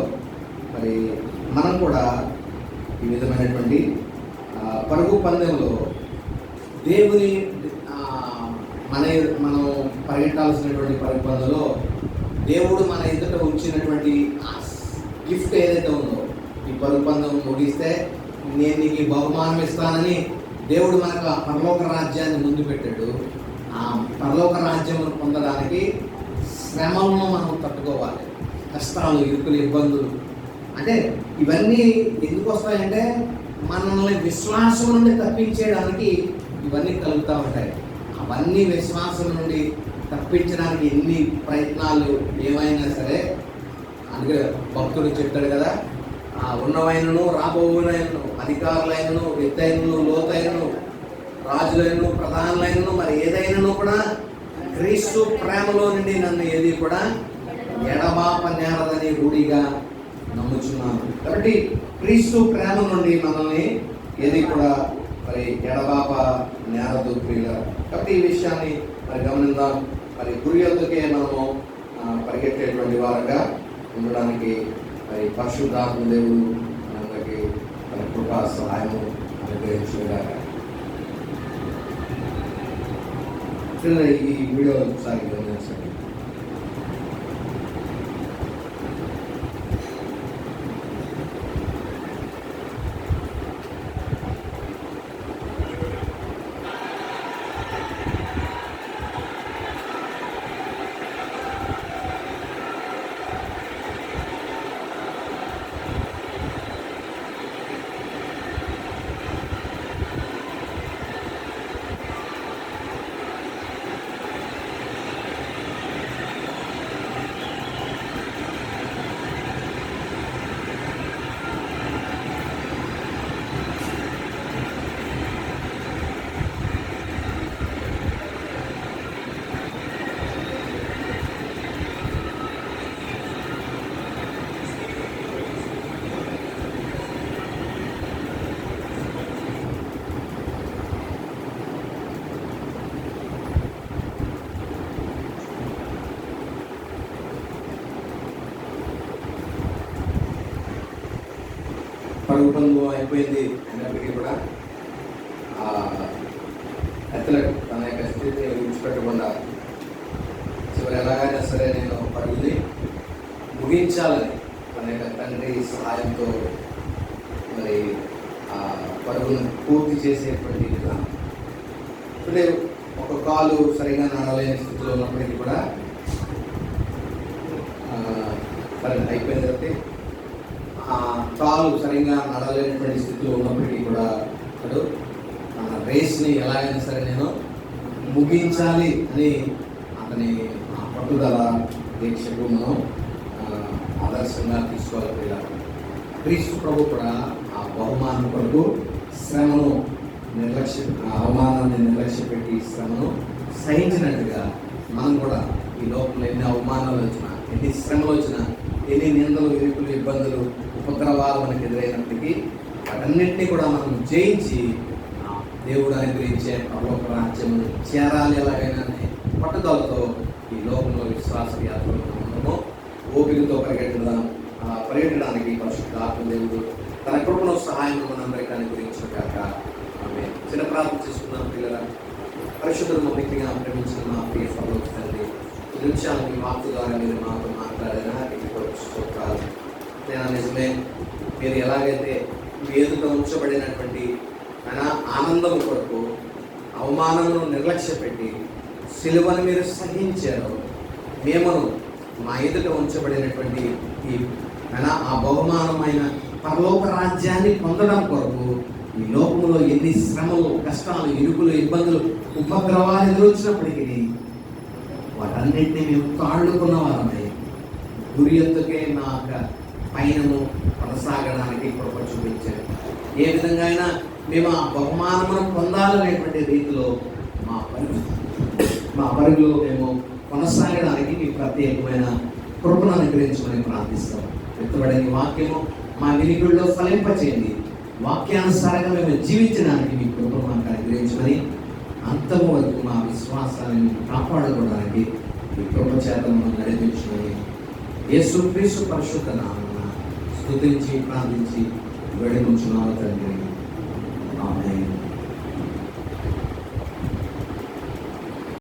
మరి మనం కూడా ఈ విధమైనటువంటి పరుగు పందెంలో దేవుని మనం పరిగెట్టాల్సినటువంటి పరుగు పందెంలో దేవుడు మన ఎదుట ఉంచినటువంటి గిఫ్ట్ ఏదైతే ఉందో, ఈ పరుగు పందెం ముగిస్తే నేను నీకు బహుమానం ఇస్తానని దేవుడు మనకు ఆ పరలోక రాజ్యాన్ని ముందు పెట్టాడు. ఆ పరలోక రాజ్యం పొందడానికి శ్రమలను మనం తట్టుకోవాలి. కష్టాలు, ఇరుకులు, ఇబ్బందులు, అంటే ఇవన్నీ ఎందుకు వస్తాయంటే మనల్ని విశ్వాసం నుండి తప్పించేయడానికి ఇవన్నీ కలుగుతూ ఉంటాయి. అవన్నీ విశ్వాసం నుండి తప్పించడానికి ఎన్ని ప్రయత్నాలు ఏమైనా సరే, అందుకే భక్తుడు చెప్తాడు కదా, ఉన్నవైనను రాబోవునైనను, అధికారులైనను, ఎత్తైనను, లోతైనను, రాజులైనను, ప్రధానులైనను, మరి ఏదైనాను కూడా క్రీస్తు ప్రేమలో నుండి నన్ను ఏది కూడా ఎడబాప నేరదని రూఢిగా నమ్ముచున్నాను. కాబట్టి క్రీస్తు ప్రేమ నుండి మనల్ని ఏది కూడా మరి ఎడబాప నేరదు ప్రియుల. కాబట్టి ఈ విషయాన్ని మరి గమనిద్దాం. మరి గురి యొద్దకే మనము పరిగెత్తేటువంటి వారుగా ఉండడానికి మరి పరిశుద్ధాత్మ దేవుడు మనకి మన కృపా సహాయము అనుగ్రహించుగా. ఈ వీడియో ఒకసారి గమనించండి. పరుగు పందు అయిపోయింది అయినప్పటికీ కూడా అథ్లెట్ తన యొక్క స్థితిని విడిచిపెట్టకుండా చివరి ఎలాగైనా సరే నేను పరుగుని ముగించాలని తన యొక్క తండ్రి సహాయంతో మరి ఆ పరుగును పూర్తి చేసేటువంటి విధానం. అంటే ఒక కాలు సరిగా నడలేని స్థితిలో ఉన్నప్పటికీ కూడా అయిపోయిన తర్వాత ఆ కాలు సరిగ్గా నడలేనటువంటి స్థితిలో ఉన్నప్పటికీ కూడా అతడు మన రేస్ని ఎలాగైనా సరే నేను ముగించాలి అని అతని పట్టుదల దీక్షకు మనం ఆదర్శంగా తీసుకోవాలి. క్రీస్తు ప్రభు కూడా ఆ బహుమానం కొరకు శ్రమను అవమానాన్ని నిర్లక్ష్య పెట్టి శ్రమను సహించినట్టుగా మనం కూడా ఈ లోపల ఎన్ని అవమానాలు వచ్చినా, ఎన్ని శ్రమలు వచ్చినా, ఎన్ని నిందలు, ఇరుకులు, ఇబ్బందులు, ఉపద్రవాలు మనకు ఎదురైనప్పటికీ వాటన్నింటినీ కూడా మనం జయించి దేవుడు అనుగ్రహించే పరలోక రాజ్యం చేరాలి ఎలాగైనా పట్టుదలతో ఈ లోకంలో విశ్వాస యాత్రలో మనము ఓపికతో పరిగెట్టడానికి పరిశుద్ధాత్మ దేవుడు తన కృపను సహాయం మనందరికీ అనుగ్రహించుగాక. ఆమె చిన్న ప్రార్థన చేసుకున్నాం. పిల్లల పరిశుద్ధులు మమ్మల్ని ప్రేమించిన మా ప్రియ పరలోక తండ్రి, ఈ నిమిషాలు మీ వాక్కు ద్వారా మీరు మాతో మాట్లాడినా స్తోత్రాలు. నేను నిజమే, మీరు ఎలాగైతే మీ ఎదుట ఉంచబడినటువంటి ఆనందం కొరకు అవమానమును నిర్లక్ష్య పెట్టి సిలువను మీరు సహించారు, మేమును మా ఎదుట ఉంచబడినటువంటి ఆ బహుమానమైన పరలోక రాజ్యాన్ని పొందడం కొరకు ఈ లోకంలో ఎన్ని శ్రమలు, కష్టాలు, ఇరుకులు, ఇబ్బందులు, ఉపద్రవాలు ఎదురొచ్చినప్పటికీ వాటన్నింటినీ మేము తాళ్ళుకున్న వారమై గురి ఎందుకే మా యొక్క పయనము కొనసాగడానికి కృప చూపించారు. ఏ విధంగా అయినా మేము ఆ బహుమానమును పొందాలనేటువంటి రీతిలో మా పరుగులో మేము కొనసాగడానికి మీ ప్రత్యేకమైన కృపను అనుగ్రహించమని ప్రార్థిస్తాం. ఎత్తబడని వాక్యము మా వినికిడిలో ఫలింపచేయండి. వాక్యానుసారంగా మేము జీవించడానికి మీ కృపను మాకు అనుగ్రహించమని, అంతము వరకు మా విశ్వాసాన్ని కాపాడుకోవడానికి మీ కృప చేత మనం నడిపించమని యేసుక్రీస్తు పరిశుద్ధ నామమున స్తుతించి ప్రార్థించి వేడుకొంచున్నాము తండ్రి.